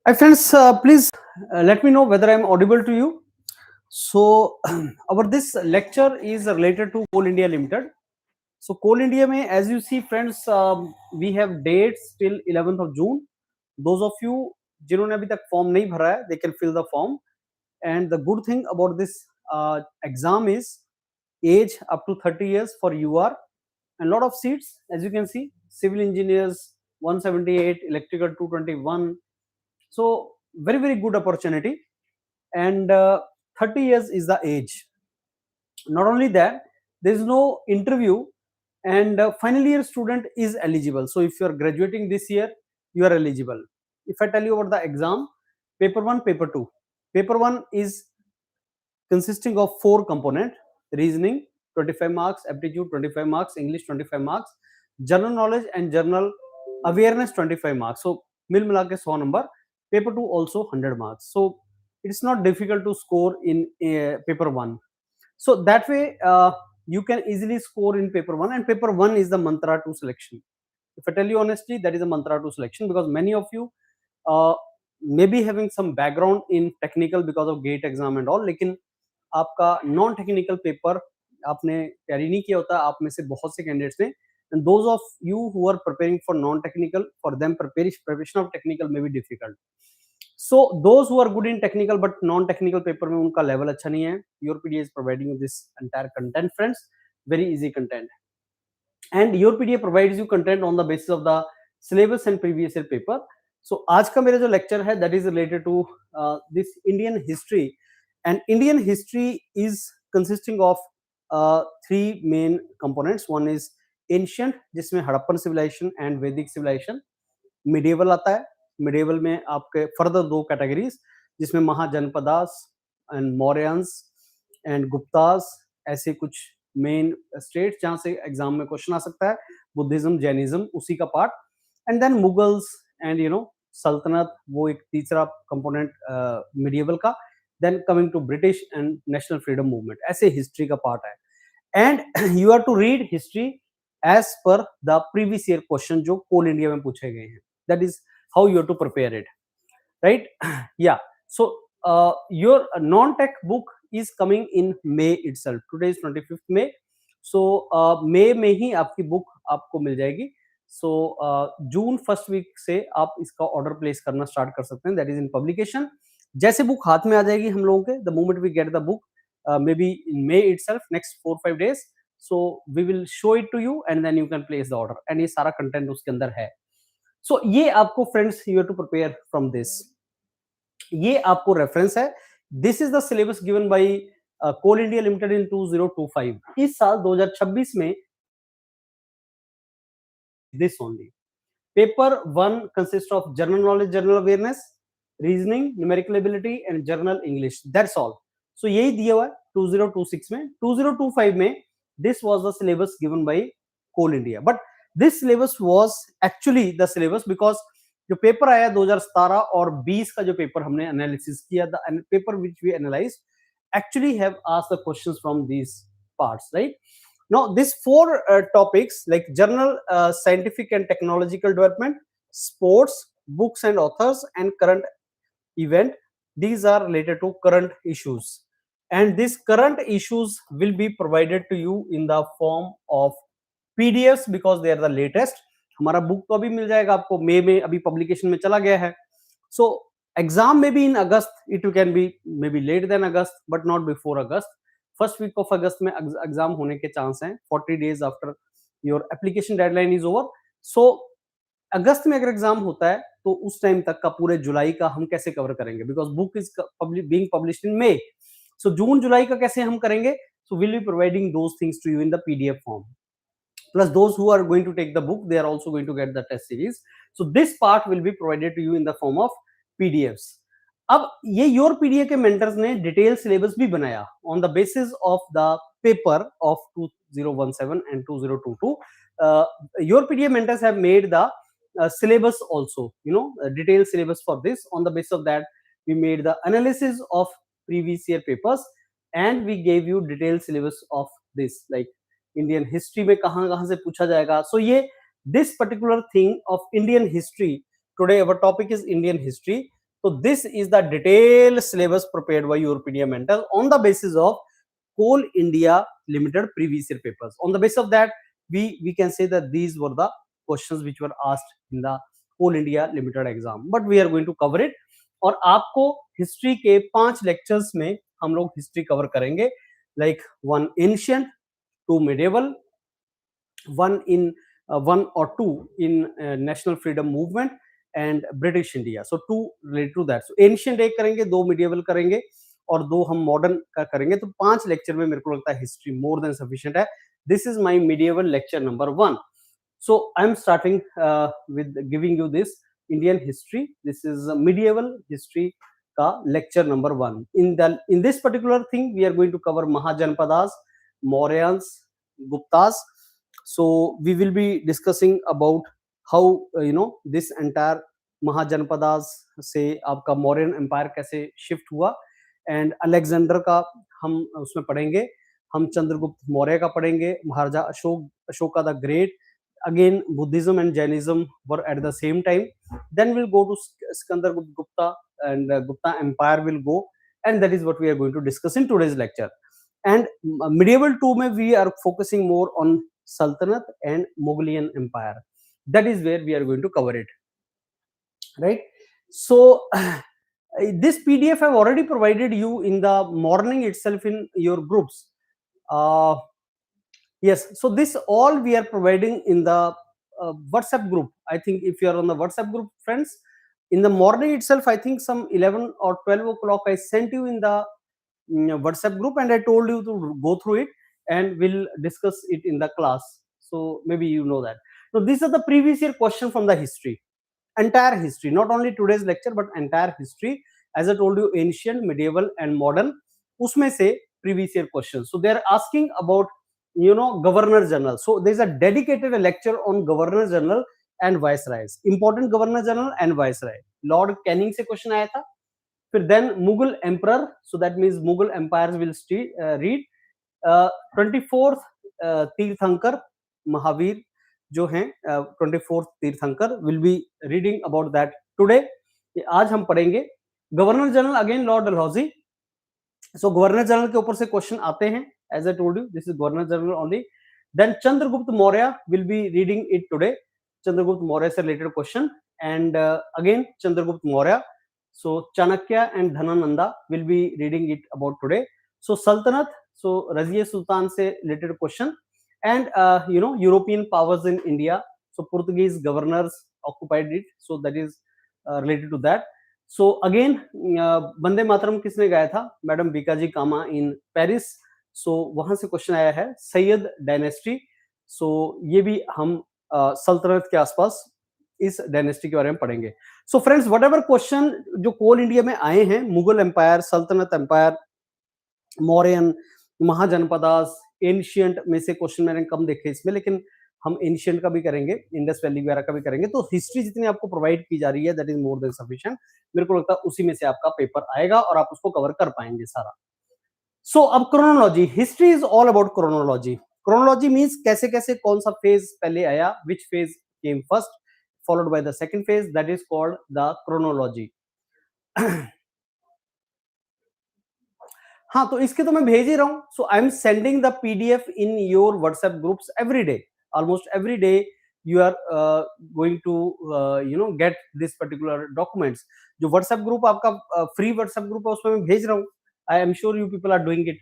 Hi friends, please let me know whether I am audible to you. So, our this lecture is related to Coal India Limited. So, Coal India mein, as you see friends, we have dates till 11th of June. Those of you जिन्होंने अभी तक form नहीं भरा है, they can fill the form. And the good thing about this exam is age up to 30 years for UR and lot of seats, as you can see, civil engineers 178, electrical 221. So very good opportunity, and 30 years is the age. Not only that, there is no interview, and final year student is eligible. So if you are graduating this year, you are eligible. If I tell you about the exam, paper 1, paper 2. Paper 1 is consisting of 4 component: reasoning 25 marks, aptitude 25 marks, English 25 marks, general knowledge and general awareness 25 marks. So mil mila ke 100 number. Paper 2 also 100 marks. So it's not difficult to score in paper 1. So that way you can easily score in paper 1, and paper 1 is the mantra to selection. If I tell you honestly, that is a mantra to selection, because many of you uh, may be having some background in technical because of gate exam and all, लेकिन आपका non technical paper आपने तैयारी नहीं किया होता. आप में से बहुत से कैंडिडेट्स ने, and those of you who are preparing for non technical, for them preparation of technical may be difficult. So those who are good in technical but non technical paper में उनका लेवल अच्छा नहीं है. YourPedia is providing you this entire content friends, very easy content, and YourPedia provides you content on the basis of the syllabus and previous year paper. So आज का मेरा जो lecture है that is related to this Indian history, and Indian history is consisting of 3 main components. One is ancient, जिसमें Harappan civilization and Vedic civilization. Medieval आता है. Medieval में आपके further 2 categories, जिसमें mahajanapadas and Mauryans and Guptas, ऐसे कुछ main states जहां से एग्जाम में क्वेश्चन आ सकता है. बुद्धिज्म, जैनिज्म, उसी का part. And then Mughals and सल्तनत, वो एक तीसरा कंपोनेंट मिडिएवल का. Then coming to British and national freedom movement, ऐसे हिस्ट्री का पार्ट है. And you are to read history as per the previous year question जो कोल इंडिया में पूछे गए हैं. That is how you are to prepare it, right? Yeah. So your non-tech book is coming in May itself. Today is 25th May. So May में ही आपकी book आपको मिल जाएगी. So June first week से आप इसका ऑर्डर प्लेस करना start कर सकते हैं. That is in publication. जैसे बुक हाथ में आ जाएगी हम लोगों के, the moment we get the book, maybe in May itself, next 4-5 days, so we will show it to you and then you can place the order. and ये सारा कंटेंट उसके अंदर है. So ये आपको friends, you have to prepare from this. ये आपको reference है. This is the syllabus given by Coal India Limited in 2025. इस साल 2026 में this only. Paper 1 consist of general knowledge, general awareness, reasoning, numerical ability and general English. That's all. So यही दिया हुआ है 2026 में. 2025 में this was the syllabus given by Coal India, but this syllabus was actually the syllabus because जो paper आया 2017 और 20 का जो पेपर हमने एनालिसिस किया, the paper which we analysed actually have asked the questions from these parts, right? Now these 4 topics like general scientific and technological development, sports, books and authors, and current event, these are related to current issues, and these current issues will be provided to you in the form of PDFs because they are the latest. हमारा book तो अभी मिल जाएगा आपको, मई में अभी publication में चला गया है. सो एग्जाम में be in August, it can be may be late then August but not before August. First week of August में एग्जाम होने के चांस हैं, 40 days after your application deadline is over. So August में अगर exam होता है तो उस टाइम तक का पूरे जुलाई का हम कैसे कवर करेंगे, because book is being published in May. So June July का कैसे हम करेंगे? So will be providing those things to you in the PDF form. Plus those who are going to take the book, they are also going to get the test series. So this part will be provided to you in the form of PDFs. अब ये YourPedia के mentors ने detailed syllabus भी बनाया on the basis of the paper of 2017 and 2022. YourPedia mentors have made the syllabus also, detailed syllabus for this. On the basis of that, we made the analysis of previous year papers and we gave you detailed syllabus of this. Like Indian history में कहाँ कहाँ से पूछा जाएगा. सो ये this particular thing of Indian history, today our topic is Indian history. So this is the detailed syllabus prepared by YourPedia Mentor on the basis of Coal India Limited previous year papers. On the basis of that, we can say that these were the questions which were asked in the Coal India Limited exam. But we are going to cover it. और आपको history के 5 lectures में हम लोग history cover करेंगे, like 1 ancient, 2 medieval, one or two in national freedom movement and British India. So 2 related to that. So ancient एक करेंगे, 2 medieval करेंगे और 2 हम modern का करेंगे. तो 5 लेक्चर में मेरे को लगता है हिस्ट्री more than sufficient है. This is my medieval lecture number 1. So I am starting with giving you this Indian history. This is medieval history का lecture number 1. In this particular thing, we are going to cover Mahajanpadas, Mauryans, Guptas. So we will be discussing about how this entire Mahajanapadas से आपका Mauryan empire कैसे shift हुआ, and Alexander का हम उसमें पढ़ेंगे, हम चंद्रगुप्त मौर्य का पढ़ेंगे, Maharaja Ashoka the great, again Buddhism and Jainism were at the same time. Then we'll go to Skandargupta Gupta, and Gupta Empire will go, and that is what we are going to discuss in today's lecture. And medieval 2 mein we are focusing more on Sultanate and Mughalian Empire. That is where we are going to cover it, right? So this PDF I've already provided you in the morning itself in your groups. Yes, so this all we are providing in the WhatsApp group. I think if you are on the WhatsApp group, friends, in the morning itself, I think some 11 or 12 o'clock, I sent you in the WhatsApp group, and I told you to go through it and we'll discuss it in the class. So maybe you know that. So these are the previous year question from the history, entire history, not only today's lecture, but entire history. As I told you, ancient, medieval, and modern. Usme se previous year questions. So they are asking about governor general. So there's a dedicated lecture on governor general and viceroys, important governor general and viceroy. Lord Canning se question aaya tha. Fir then Mughal emperor, so that means Mughal empires will read 24th तीर्थंकर महावीर जो हैं 24th तीर्थंकर will be reading about that today. आज हम पढ़ेंगे governor general, again Lord Dalhousie. So governor general के ऊपर से क्वेश्चन आते हैं. As I told you, this is Governor General only. Then Chandragupta Maurya will be reading it today. Chandragupta Maurya se related question, and again Chandragupta Maurya. So Chanakya and Dhanananda will be reading it about today. So Sultanate, so Razia Sultan se related question, and European powers in India. So Portuguese governors occupied it, so that is related to that. So again Vande Mataram किसने गाया था? Madam Bhikaji Cama in Paris. So वहां से question आया है Syed dynasty. सो ये भी हम सल्तनत के आसपास इस डायनेस्टी के बारे में पढ़ेंगे. So friends, what ever question जो कोल इंडिया में आए हैं, मुगल एम्पायर, सल्तनत एम्पायर, मौर्यन, महाजनपदास, एंशियंट में से क्वेश्चन मैंने कम देखे इसमें, लेकिन हम एंशियंट का भी करेंगे, इंडस वैली वगैरह का भी करेंगे. तो हिस्ट्री जितनी आपको प्रोवाइड की जा रही है, that is more than sufficient. मेरे को लगता है उसी में से आपका पेपर आएगा और आप उसको कवर कर पाएंगे सारा. सो अब chronology, history is all about chronology. Chronology means कैसे कैसे कौन सा फेज पहले आया, which phase came first followed by the second phase, that is called the chronology. हाँ, तो इसके तो मैं भेज ही रहा हूं. So I am sending the PDF in your WhatsApp groups every day. Almost every day you are going to get this particular documents. जो व्हाट्सएप ग्रुप आपका फ्री व्हाट्सएप ग्रुप है, उसमें मैं भेज रहा हूँ. I am sure you people are doing it.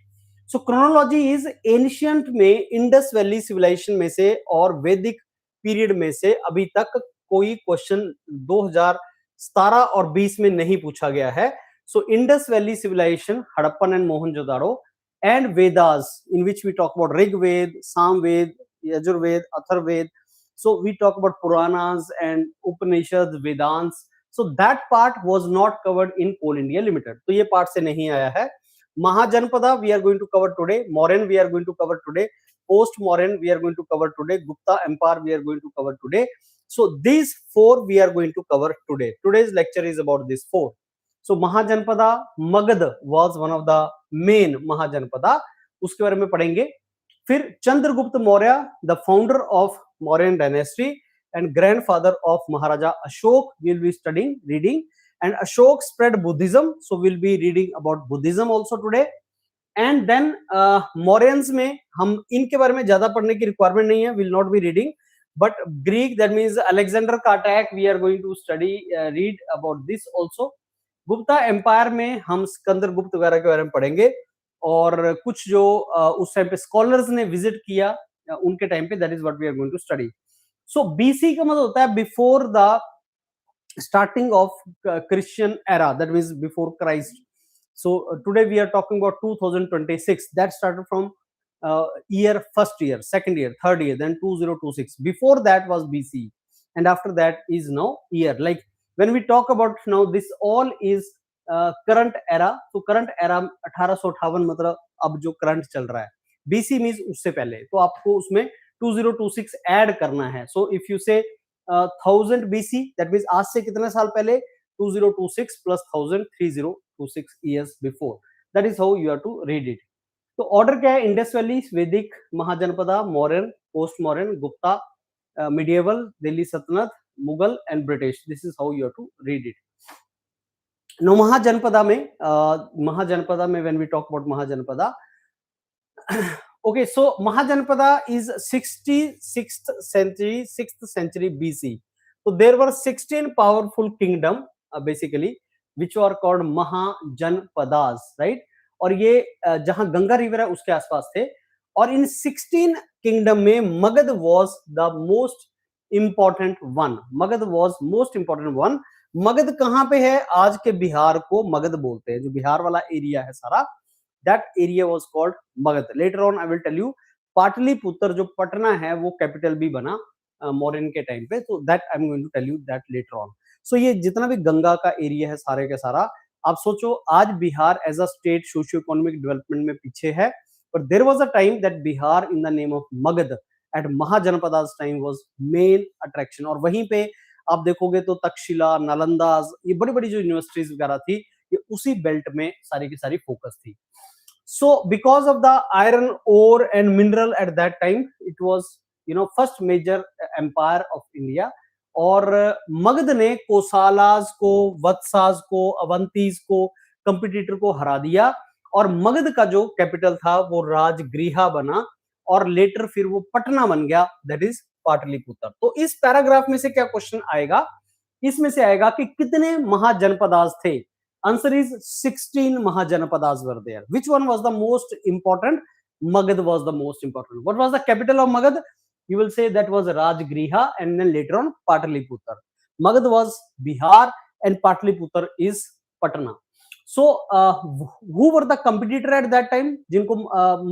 So chronology is ancient में Indus valley civilisation में से और वैदिक पीरियड में से अभी तक कोई क्वेश्चन 2017 और 20 में नहीं पूछा गया है. So Indus valley civilisation, Harappan and Mohenjodaro, and Vedas, in which we talk about Rig Ved, Sam Ved, Yajurved, Atharved. So we talk about Puranas and Upanishads, Vedants. So that part was not covered in Coal India Limited. तो ये part से नहीं आया है. Mahajanapada we are going to cover today. Mauryan we are going to cover today. Post Mauryan we are going to cover today. Gupta Empire we are going to cover today. So these 4 we are going to cover today. Today's lecture is about these 4. So Mahajanpada, Magad was one of the main Mahajanpada. उसके बारे में पढ़ेंगे. फिर Chandragupta Maurya, the founder of Mauryan dynasty and grandfather of Maharaja Ashok, will be studying reading. And Ashok spread Buddhism, so will be reading about Buddhism also today. And then Mauryans में हम इनके बारे में ज्यादा पढ़ने की रिक्वायरमेंट नहीं है, will not be reading. But Greek, that means Alexander का attack, we are going to study read about this also. Gupta empire में हम सिकंदर गुप्त वगैरह के बारे में पढ़ेंगे, और कुछ जो उस टाइम पे स्कॉलर्स ने विजिट किया उनके टाइम पे, that is what we are going to study. So BC का मतलब होता है before the starting of Christian era, that means before Christ. So today we are talking about 2026, that started from year, first year, second year, third year, then 2026. Before that was BC, and after that is now year. Like when we talk about now, this all is current era. So current era 1858 मतलब अब जो current चल रहा है. BC means उससे पहले, तो आपको उसमें 2026 ऐड करना है. So if you say 1000 BC, that means आज से कितने साल पहले, 2026 plus 1000, 3026 years before. That is how you have to read it. तो ऑर्डर क्या है? Indus valley, Vedic, Mahajanapada, Mauryan, post Mauryan, Gupta, medieval, Delhi Sultanate, Mughal and British. This is how you have to read it. No Mahajanapada में when we talk about Mahajanapada, okay, so Mahajanpada is 66th century BC. So there were 16 powerful kingdom basically, which were called Mahajanpadas, right? और ये जहां Ganga river है उसके आसपास थे. और इन 16 kingdom में Magadh was the most important one. Magadh was most important one. Magadh कहां पे है? आज के बिहार को मगध बोलते हैं, जो बिहार वाला एरिया है सारा, that area was called Magadha. Later on I will tell you, Pataliputra जो पटना है वो कैपिटल भी बना मौर्यन के टाइम पे, तो that I'm going to tell you that later on. So ये जितना भी गंगा का एरिया है सारे के सारा, आप सोचो आज Bihar as a state socio economic development में पीछे है, but there was a time that Bihar in the name of Magad at Mahajanapadas time was main attraction. और वहीं पे आप देखोगे तो तक्षशिला, नालंदा, ये बड़ी बड़ी जो यूनिवर्सिटीज वगैरह थी, ये उसी बेल्ट में सारी की सारी फोकस थी. So because of the iron ore and mineral at that time, it was first major empire of India. और मगध ने कोसालाज को, वत्साज को, अवंतीज को, कंपिटिटर को हरा दिया, और मगध का जो कैपिटल था वो राजगृहा बना, और लेटर फिर वो पटना बन गया, दैट इज पाटलिपुत्र. तो इस पैराग्राफ में से क्या क्वेश्चन आएगा? इसमें से आएगा कि कितने महाजनपदास थे. Answer is 16 Mahajanapadas were there. Which one was the most important? Magad was the most important. What was the capital of Magad? You will say that was Rajgriha, and then later on Pataliputra. Magad was Bihar and Pataliputra is Patna. So who were the competitor at that time? जिनको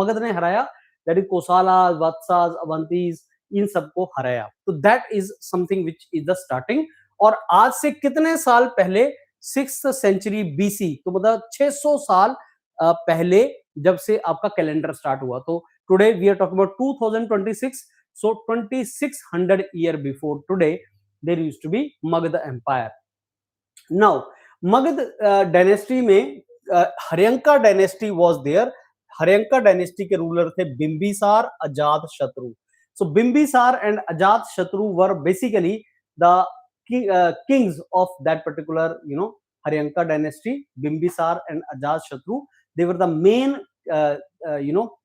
मगध ने हराया, that is Kosala, Vatsas, Avantis, इन सबको हराया. So that is something which is the starting. और आज से कितने साल पहले? 6th century BC, तो मतलब 600 साल पहले जब से आपका कैलेंडर स्टार्ट हुआ. तो today we are talking about 2026, so 2600 year before today there used to be Magadha empire. Now Magadha dynasty में हर्यंका डायनेस्टी was there. हर्यंका डायनेस्टी के रूलर थे बिंबिसार, अजात शत्रु. So बिंबिसार and अजात शत्रु were basically the kings of that particular Haryanka dynasty. Bimbisar and Ajazshatru, they were the main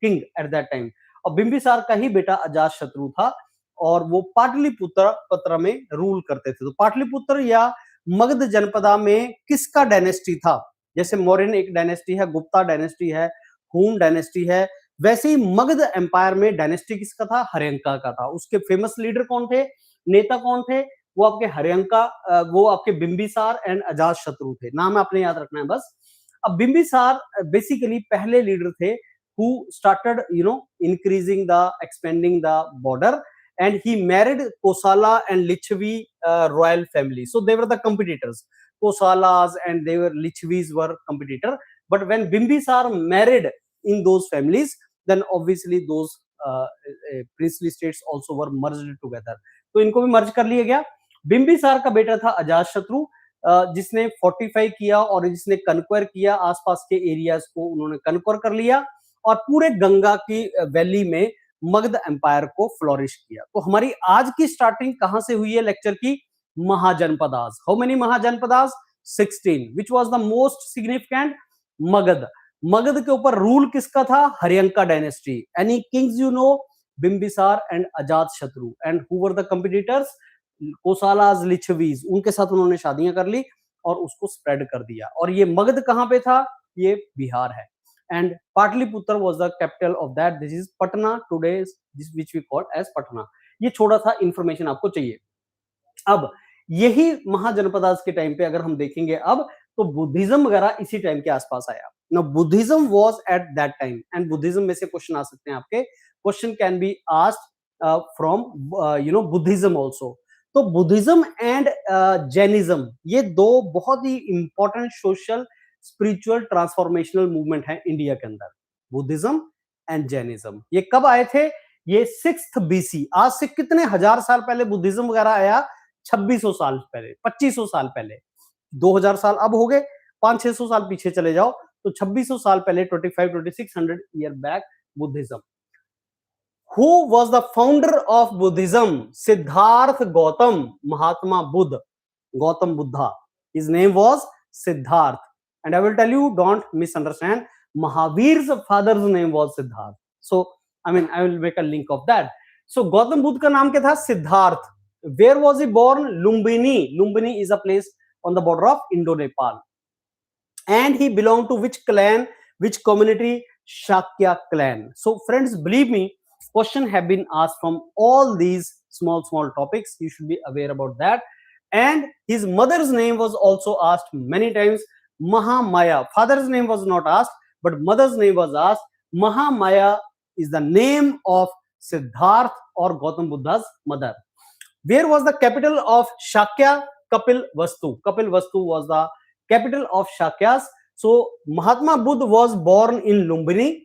king at that time. और बिंबिसार का ही बेटा अजातशत्रु था, और वो पाटलिपुत्र में रूल करते थे. तो पाटलिपुत्र या मगध जनपदा में किसका डायनेस्टी था? जैसे मौर्यन एक डायनेस्टी है, गुप्ता डायनेस्टी है, हुन डायनेस्टी है, वैसे ही मगध एम्पायर में डायनेस्टी किसका था? हर्यंका का था. उसके फेमस लीडर कौन थे, नेता कौन थे? वो आपके हर्यंका, वो आपके बिंबिसार एंड अजातशत्रु थे. नाम आपने याद रखना है बस. अब बिंबिसार बेसिकली पहले लीडर थे who started increasing the expanding the border, and he married Kosala and Lichvi royal family. So they were the competitors. Kosalas and they were Lichvis were competitor, but when Bimbisar married in those families, then obviously those princely states also were merged together. तो इनको भी मर्ज कर लिया गया. बिंबिसार का बेटा था अजातशत्रु, जिसने फोर्टिफाई किया और जिसने कन्क्वायर किया, आसपास के एरियाज को उन्होंने कन्क्वायर कर लिया, और पूरे गंगा की वैली में मगध एम्पायर को फ्लोरिश किया। तो हमारी आज की स्टार्टिंग कहां से हुई है लेक्चर की? Mahajanapadas. How many Mahajanapadas? 16। Which was the most significant? Magadha. Magadha के ऊपर रूल किसका था? Haryanka dynasty. Any kings you know? Bimbisara and Ajatashatru. And who were the competitors? Kosalas, Licchavis. उनके साथ उन्होंने शादियां कर ली और उसको स्प्रेड कर दिया। और ये मगध कहां पे था? ये बिहार है। And Pataliputra was the capital of that. This is Patna today, which we call as Patna. ये छोटा सा इंफॉर्मेशन आपको चाहिए। अब यही महाजनपदास के टाइम पे अगर हम देखेंगे अब, तो बुद्धिज्म वगैरह इसी टाइम के आसपास आया। Now Buddhism was at that time, and Buddhism में से क्वेश्चन आ सकते हैं आपके। Question can be asked from Buddhism also. तो बुद्धिज्म एंड जैनिज्म, ये दो बहुत ही important social spiritual transformational movement है इंडिया के अंदर। बुद्धिज्म एंड जैनिज्म ये कब आए थे? ये 6th BC। आज से कितने हजार साल पहले बुद्धिज्म वगैरह आया? 2600 साल पहले, 2500 साल पहले। 2000 साल अब हो गए, 500-600 साल पीछे चले जाओ तो 2600 साल पहले, 2500-2600 year back, Buddhism. Who was the founder of Buddhism? Siddhartha Gautam, Mahatma Buddha, Gautam Buddha. His name was Siddharth. And I will tell you, don't misunderstand. Mahavir's father's name was Siddharth. So, I mean, I will make a link of that. So, Gautam Buddha का नाम क्या था? Siddharth. Where was he born? Lumbini. Lumbini is a place on the border of Indo-Nepal. And he belonged to which clan, which community? Shakya clan. So, friends, believe me, question have been asked from all these small topics. You should be aware about that. And his mother's name was also asked many times, Mahamaya. Father's name was not asked, but mother's name was asked. Mahamaya is the name of Siddharth or Gautam Buddha's mother. Where was the capital of Shakya? Kapil Vastu. Kapil Vastu was the capital of Shakyas. So Mahatma Buddha was born in Lumbini.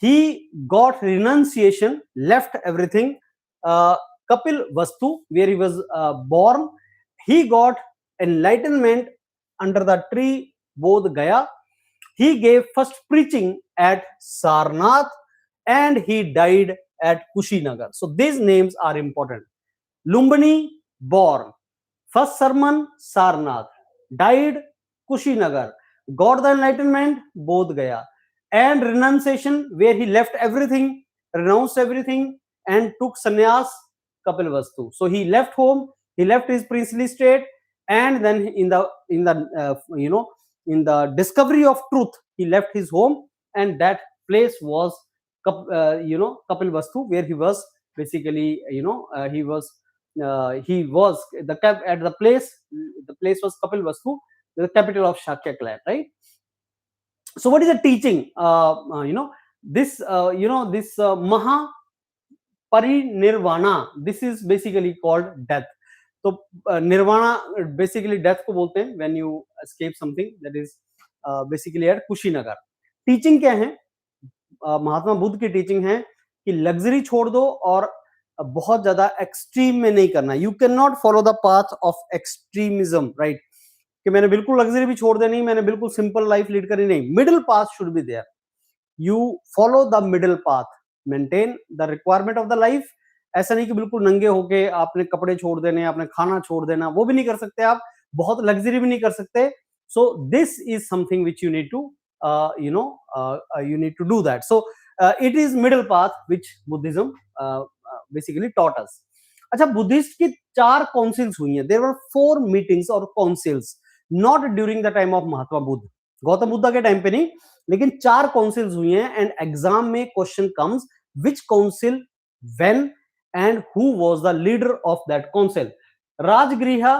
He got renunciation, left everything. Kapil Vastu, where he was born, he got enlightenment under the tree Bodh Gaya. He gave first preaching at Sarnath, and he died at Kushinagar. So these names are important. Lumbini, born. First sermon, Sarnath. Died, Kushinagar. Got the enlightenment, Bodh Gaya. And renunciation, where he left everything, renounced everything, and took sannyas, Kapil Vastu. So he left home, he left his princely state, and then in the discovery of truth, he left his home, and that place was Kapil Vastu, where he was basically he was at the place. The place was Kapil Vastu, the capital of Shakya clan, right? So what is the teaching? This Maha Parinirvana. This is basically called death. तो nirvana basically death को बोलते हैं when you escape something, that is basically at Kushinagar. Teaching क्या है? महात्मा बुद्ध की teaching है कि luxury छोड़ दो और बहुत ज्यादा एक्सट्रीम में नहीं करना. You can not follow the path of extremism, right? कि मैंने बिल्कुल लग्जरी भी छोड़ देनी, मैंने बिल्कुल सिंपल लाइफ लीड करनी, नहीं. Middle path should be there. You follow the middle path, maintain the requirement of the life. ऐसा नहीं कि बिल्कुल नंगे होके आपने कपड़े छोड़ देने, आपने खाना छोड़ देना, वो भी नहीं कर सकते आप. बहुत लग्जरी भी नहीं कर सकते. So this is something which you need to you need to do that. So it is middle path which Buddhism basically taught us. अच्छा, बुद्धिस्ट की 4 काउंसिल्स हुई हैं. देयर वर 4 मीटिंग्स और councils, not during the time of Mahatma Buddha. Gautam Buddha के time पे नहीं, लेकिन 4 councils हुई हैं. एंड एग्जाम में question comes, which council, when, and who was the leader of that council. Rajgriha,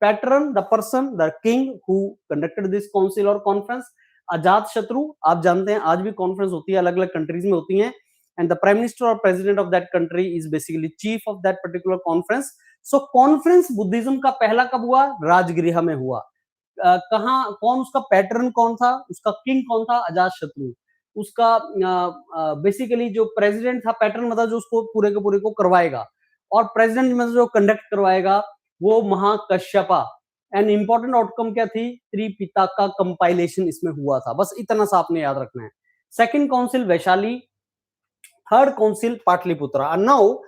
pattern, the person, the king who conducted this council और conference. Ajatashatru, आप जानते हैं आज भी कॉन्फ्रेंस होती है, अलग अलग कंट्रीज में होती हैं. एंड द प्राइम मिनिस्टर और president of that country is basically chief of that particular conference. So conference Buddhism का पहला कब हुआ? राजगृह में हुआ. कहाँ, कौन उसका पैटर्न कौन था, उसका किंग कौन था? अजात शत्रु. उसका बेसिकली जो प्रेसिडेंट था, पैटर्न मतलब जो उसको पूरे के पूरे को करवाएगा, और प्रेसिडेंट मतलब जो कंडक्ट करवाएगा वो महाकश्यपा. एंड इंपॉर्टेंट आउटकम क्या थी? त्रिपिता का कंपाइलेशन इसमें हुआ था. बस इतना सा आपने याद रखना है. Second council Vaishali, third council Patliputra. And now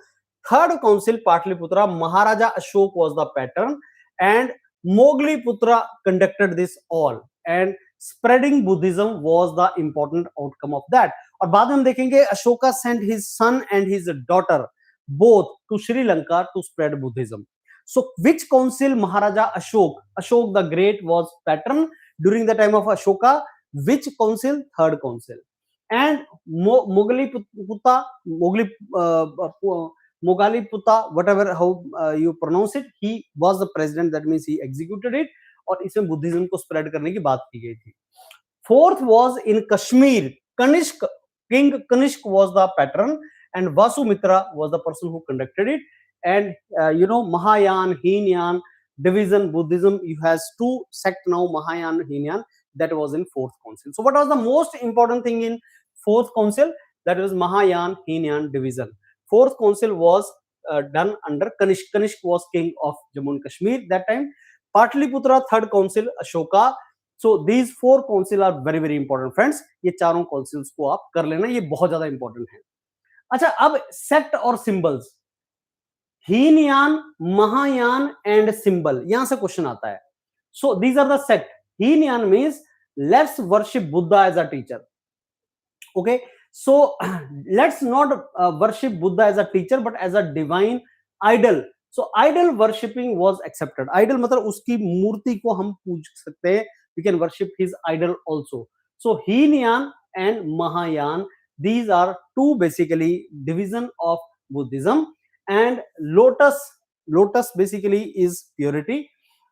third council Patliputra, Maharaja Ashok was the patron, and Mogliputra conducted this all, and spreading Buddhism was the important outcome of that. और बाद में हम देखेंगे Ashoka sent his son and his daughter both to Sri Lanka to spread Buddhism. So which council Maharaja Ashok the Great was patron during the time of Ashoka? Which council? Third council. And Mogaliputta, Mogaliputta, whatever how you pronounce it, he was the president. That means he executed it, और इसमें Buddhism को spread करने की बात की गई थी. Fourth was in Kashmir. Kanishk, King Kanishk was the patron, and Vasumitra was the person who conducted it. And Mahayana, Heenyan division Buddhism, you has two sect now, Mahayana, Heenyan. That was in fourth council. So what was the most important thing in fourth council? That was Mahayana, Heenyan division. Fourth council was done under Kanishk. Kanishk was king of Jammu and Kashmir that time. Patliputra, third council, Ashoka. So these four council are very very important friends. ये चारों councils को आप कर लेना, ये बहुत ज्यादा important है. अच्छा, अब sect और symbols, Hinayana, Mahayana and symbol, यहां से क्वेश्चन आता है. So these are the sect. Hinayana means let's worship Buddha as a teacher. Okay, so let's not worship Buddha as a teacher but as a divine idol. So idol worshipping was accepted. Idol मतलब उसकी मूर्ति को हम पूज सकते हैं. We can worship his idol also. So Heenyan and Mahayan, these are two basically division of Buddhism. And lotus basically is purity,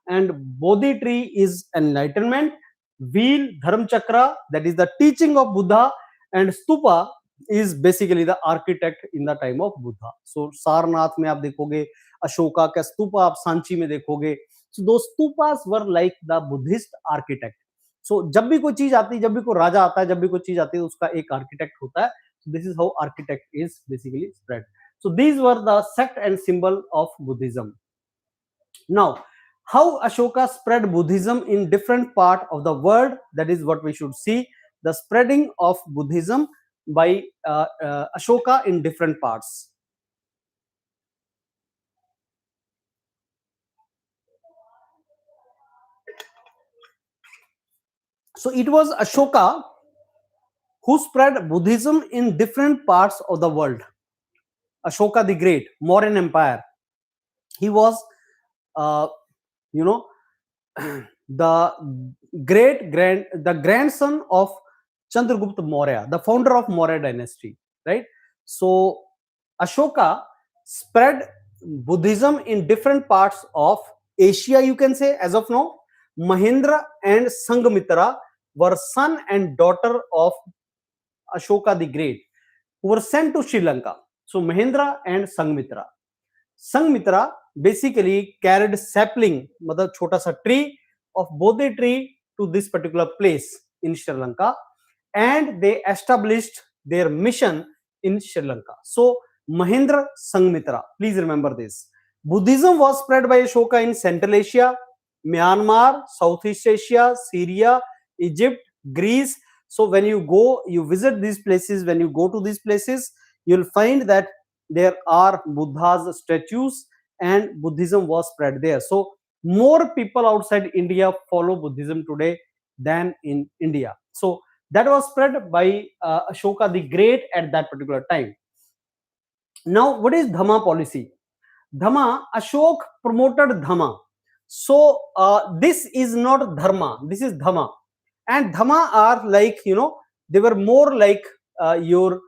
and Bodhi tree is enlightenment. Wheel, Dharma Chakra, that is the teaching of Buddha, and Stupa is basically the architect in the time of Buddha. So Sarnath में आप देखोगे अशोका का स्तूपा, आप सांची में देखोगे. So those stupas were like the Buddhist architect. So जब भी कोई चीज आती है, जब भी कोई राजा आता है, जब भी कोई चीज आती है, उसका एक आर्किटेक्ट होता है. So this is how architect is basically spread. So these were the sect and symbol of Buddhism. Now, how Ashoka spread Buddhism in different part of the world, that is what we should see. The spreading of Buddhism by Ashoka in different parts. So it was Ashoka who spread Buddhism in different parts of the world. Ashoka the Great, Mauryan Empire. He was, the grandson of Chandragupta Maurya, the founder of Maurya dynasty, right? So Ashoka spread Buddhism in different parts of Asia, you can say, as of now. Mahendra and Sanghamitra were son and daughter of Ashoka the Great, who were sent to Sri Lanka. So Mahendra and Sanghamitra. Sanghamitra basically carried sapling, मतलब छोटा सा tree of Bodhi tree to this particular place in Sri Lanka, and they established their mission in Sri Lanka. So Mahendra, Sanghamitra, please remember this. Buddhism was spread by Ashoka in Central Asia, Myanmar, Southeast Asia, Syria, Egypt, Greece. So when you go, you visit these places, when you go to these places, you'll find that there are Buddha's statues, and Buddhism was spread there. So more people outside India follow Buddhism today than in India. So that was spread by Ashoka the Great at that particular time. Now, what is Dhamma policy? Dhamma, Ashok promoted Dhamma. So this is not Dharma, this is Dhamma. And Dhamma are like, they were more like your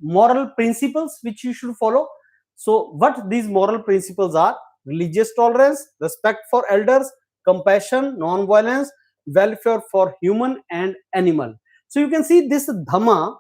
moral principles which you should follow. So what these moral principles are: religious tolerance, respect for elders, compassion, non-violence, welfare for human and animal. So you can see this Dhamma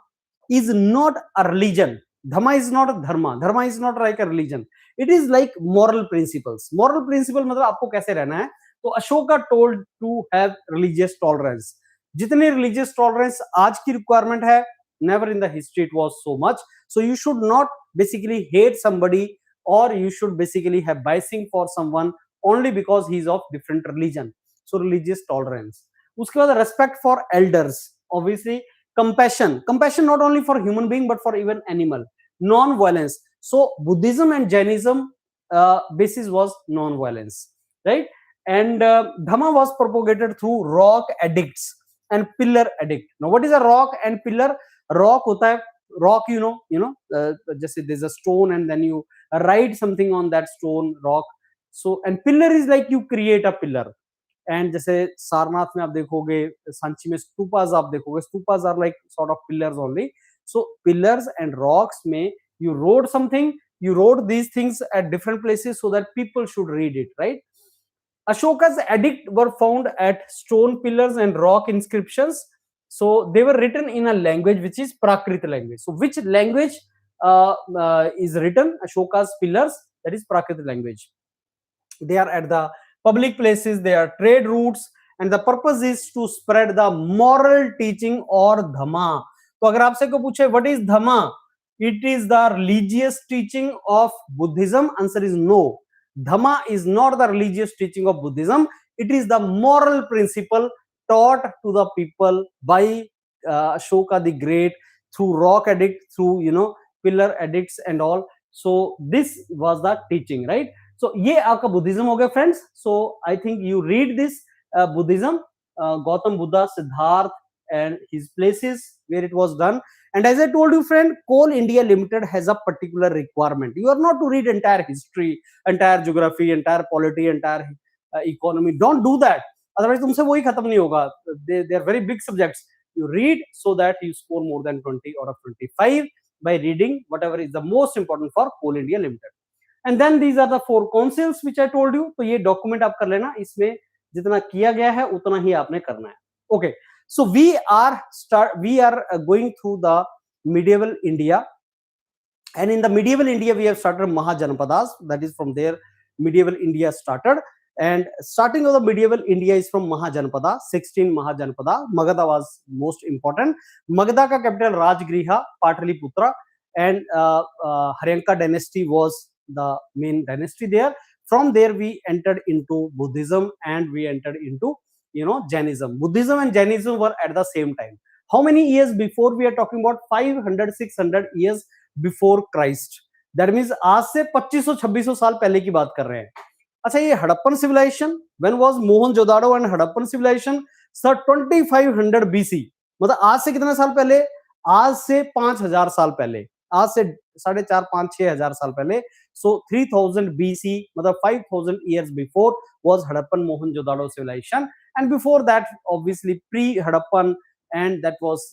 is not a religion. Dhamma is not a dharma. Dharma is not like a religion. It is like moral principles. Moral principle मतलब आपको कैसे रहना है. तो Ashoka told to have religious tolerance. जितनी religious tolerance आज की requirement है, never in the history it was so much. So you should not basically hate somebody, or you should basically have biasing for someone only because he is of different religion. So religious tolerance. उसके बाद respect for elders. Obviously compassion not only for human being but for even animal, non-violence. So Buddhism and Jainism basis was non-violence, right? And Dhamma was propagated through rock addicts and pillar addict. Now what is a rock and pillar? Rock hota hai, rock, just there's a stone and then you write something on that stone, rock. So and pillar is like you create a pillar. And जैसे सारनाथ में आप देखोगे, सांची में स्तूपास आप देखोगे, stupas are like sort of pillars only. So pillars and rocks में you wrote something, you wrote these things at different places so that people should read it, right? Ashoka's edict were found at stone pillars and rock inscriptions. So they were written in a language which is Prakrit language. So which language is written Ashoka's pillars? That is Prakrit language. They are at the public places, they are trade routes, and the purpose is to spread the moral teaching or dhamma. तो अगर आपसे को पूछे what is dhamma, it is the religious teaching of Buddhism. Answer is no. Dhamma is not the religious teaching of Buddhism. It is the moral principle taught to the people by Ashoka the Great through rock addict, through pillar addicts and all. So this was the teaching, right? So ये आपका Buddhism हो गया friends. So I think you read this Buddhism, Gautam Buddha, Siddharth, and his places where it was done. And as I told you, friend, Coal India Limited has a particular requirement. You are not to read entire history, entire geography, entire polity, entire economy. Don't do that. Otherwise, तुमसे वही खत्म नहीं होगा. They are very big subjects. You read so that you score more than 20 or 25 by reading whatever is the most important for Coal India Limited. And then these are the 4 councils which I told you. तो ये document आप कर लेना, इसमें जितना किया गया है उतना ही आपने करना है. Okay. So we are going through the medieval India, and in the medieval India we have started Mahajanpadas. That is from there medieval India started, and starting of the medieval India is from Mahajanpada, 16 Mahajanpada. Magadha was most important. Magadha ka capital Rajgriha, Pataliputra, and Haryanka dynasty was the main dynasty there. From there we entered into Buddhism and we entered into Jainism. Buddhism and Jainism were at the same time. How many years before? We are talking about 500-600 years before Christ. That means आज से 2500-2600 साल पहले की बात कर रहे हैं. अच्छा, ये Harappan civilization, when was Mohenjo-daro and Harappan civilization? Sir, 2500 BC. मतलब आज से कितने साल पहले? आज से 5000 साल पहले, आज से 4,500-6,000 साल पहले. So 3000 BC, मतलब 5000 years before was Harappan Mohenjo-daro civilization, and before that obviously pre-Harappan, and that was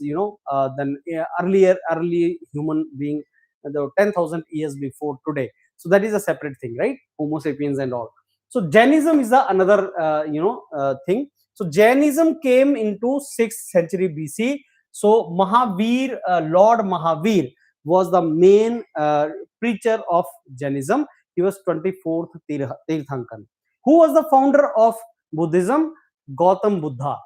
then early human being, the 10,000 years before today. So that is a separate thing, right? Homo sapiens and all. So Jainism is another thing. So Jainism came into 6th century BC. So Mahavir, Lord Mahavir was the main preacher of Jainism. He was 24th Tirthankar. Who was the founder of Buddhism? Gautam Buddha,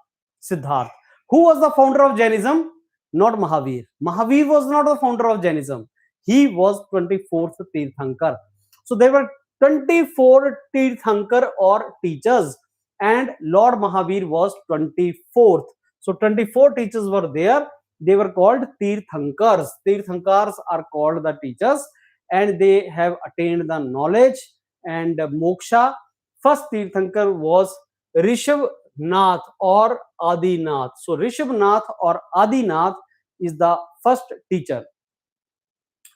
Siddharth. Who was the founder of Jainism? Not Mahavir. Mahavir was not the founder of Jainism. He was 24th Tirthankar. So there were 24 Tirthankar or teachers, and Lord Mahavir was 24th. So 24 teachers were there. They were called Tirthankars. Tirthankars are called the teachers, and they have attained the knowledge and moksha. First Tirthankar was Rishabhnath or Adinath. So Rishabhnath or Adinath is the first teacher.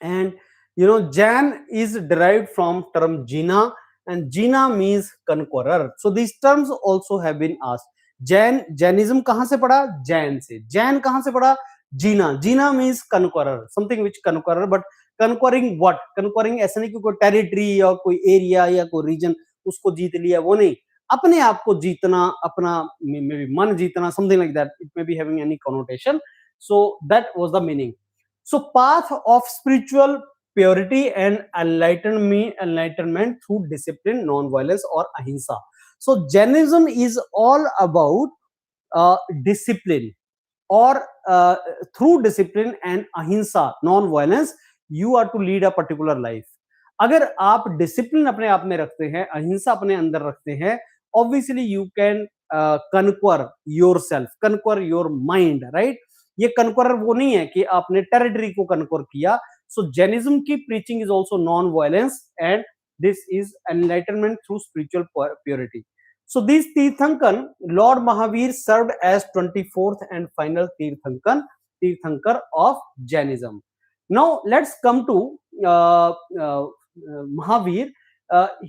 And Jain is derived from term Jina, and Jina means conqueror. So these terms also have been asked. Jainism kahan se pada? Jain se. Jain kahan se pada? Jina. Jina means conqueror, something which conqueror, but conquering what? Conquering ऐसा नहीं कि कोई territory या कोई area या कोई region उसको जीत लिया, वो नहीं. अपने आप को जीतना, अपना maybe मन जीतना, something like that. It may be having any connotation. So that was the meaning. So path of spiritual purity and enlightenment through discipline, non-violence or ahimsa. So Jainism is all about discipline, or through discipline and ahimsa, non-violence, you are to lead a particular life. अगर आप discipline अपने आप में रखते हैं, अहिंसा अपने अंदर रखते हैं, obviously you can conquer yourself, conquer your mind, right? ये कन्करर वो नहीं है कि आपने टेरिटरी को कन्कर किया. सो जैनिज्म की preaching is also non violence and this is enlightenment through spiritual purity. So these Tirthankan, Lord Mahavir served as 24th and final Tirthankar of Jainism. Now let's come to uh, uh, Mahavir.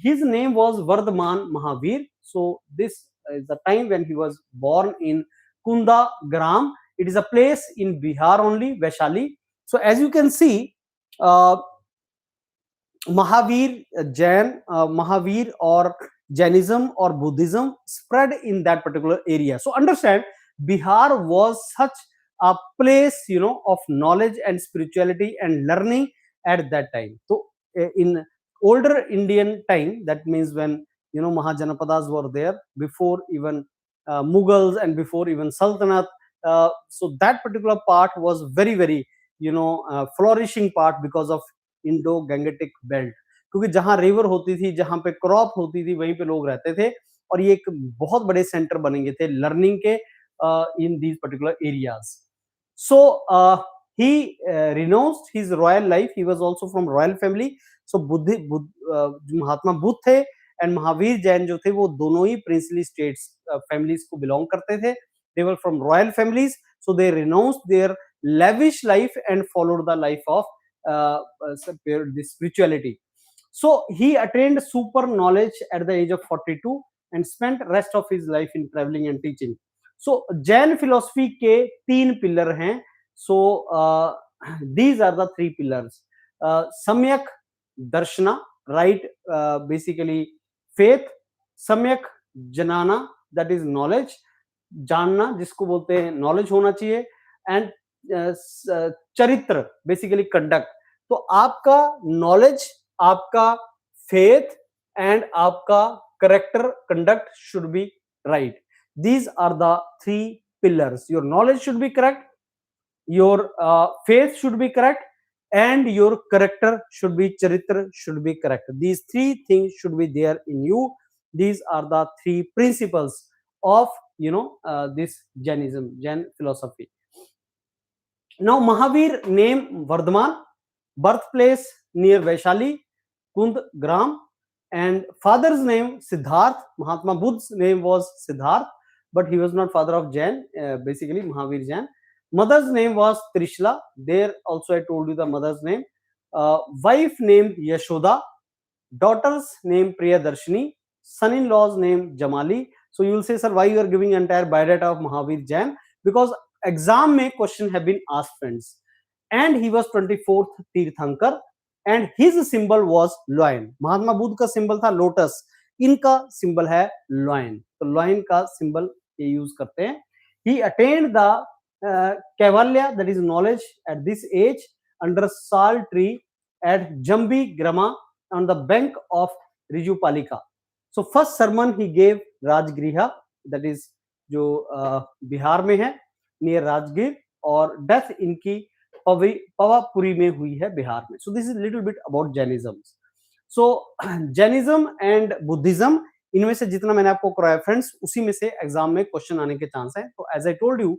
His name was Vardhaman Mahavir. So this is the time when he was born in Kunda Gram. It is a place in Bihar only, Vaishali. So as you can see, uh, Mahavir or Jainism or Buddhism spread in that particular area. So understand, Bihar was such a place, of knowledge and spirituality and learning at that time. So in older Indian time, that means when Mahajanapadas were there before even Mughals and before even Sultanate. So that particular part was very very flourishing part because of Indo Gangetic belt, क्योंकि जहां river होती थी, जहां पे crop होती थी, वहीं पे लोग रहते थे और ये एक बहुत बड़े सेंटर बनेंगे थे लर्निंग के in these particular areas. So he renounced his royal life. He was also from royal family. So Mahatma Buddha थे एंड महावीर जैन जो थे वो दोनों ही प्रिंसली स्टेट्स फैमिलीज को बिलोंग करते थे. They were from royal families. So they renounced their lavish life and followed the life of the spirituality. So he attained super knowledge at the age of 42 and spent rest of his life in traveling and teaching. So Jain philosophy के तीन pillar हैं. So these are the three pillars. Samyak darshana, right, basically faith. Samyak janana, that is knowledge, जानना जिसको बोलते हैं knowledge होना चाहिए. And चरित्र, बेसिकली कंडक्ट. तो आपका नॉलेज, आपका फेथ एंड आपका character conduct should be right. These are the three pillars. Your knowledge should be correct, your faith should be correct, and your character should be charitra should be correct. These three things should be there in you. These are the three principles of this Jain philosophy. Now Mahavir name Vardhaman, birthplace near Vaishali, Kund Gram, and father's name Siddharth. Mahatma Buddha's name was Siddharth, but he was not father of Jain, basically Mahavir Jain. Mother's name was Trishla. There also I told you the mother's name. Wife named Yashoda. Daughter's name Priyadarshini. Son-in-law's name Jamali. So you will say, sir, why you are giving entire biodata of Mahavir Jain? Because exam में question have been asked, friends. And he was 24th Tirthankar and his symbol was lion. Mahatma Buddha का symbol था lotus, इनका symbol है lion. तो lion का symbol ये use करते हैं. He attained the Kaivalya, that is knowledge, at this age under sal tree at Jambi Grama on the bank of Rijupalika. So first sermon he gave Rajgriha, that is जो बिहार में है near Rajgir, और death इनकी पवापुरी में हुई है बिहार में. सो this is little bit about Jainism. So Jainism and Buddhism, इनमें से जितना मैंने आपको कराया फ्रेंड्स, उसी में से एग्जाम में क्वेश्चन आने के चांस है. तो as I told you,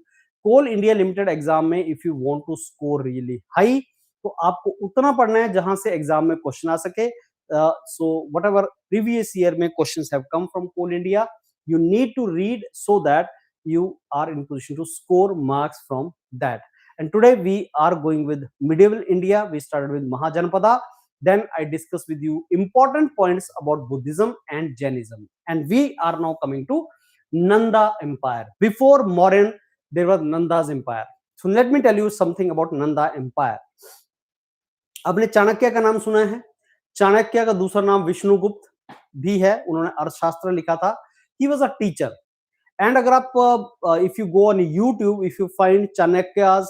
Coal India Limited exam में if you want to score really high, तो आपको उतना पढ़ना है जहां से एग्जाम में क्वेश्चन आ सके. So whatever previous year में questions have come from Coal India, you need to read so that you are in position to score marks from that. And today we are going with medieval India. We started with Mahajanapada. Then I discussed with you important points about Buddhism and Jainism. And we are now coming to Nanda Empire. Before Mauryan, there was Nanda's Empire. So let me tell you something about Nanda Empire. आपने चाणक्य का नाम सुना है. चाणक्य का दूसरा नाम विष्णुगुप्त भी है. उन्होंने अर्थशास्त्र लिखा था. He was a teacher. And अगर आप if you go on YouTube, if you find Chanakya's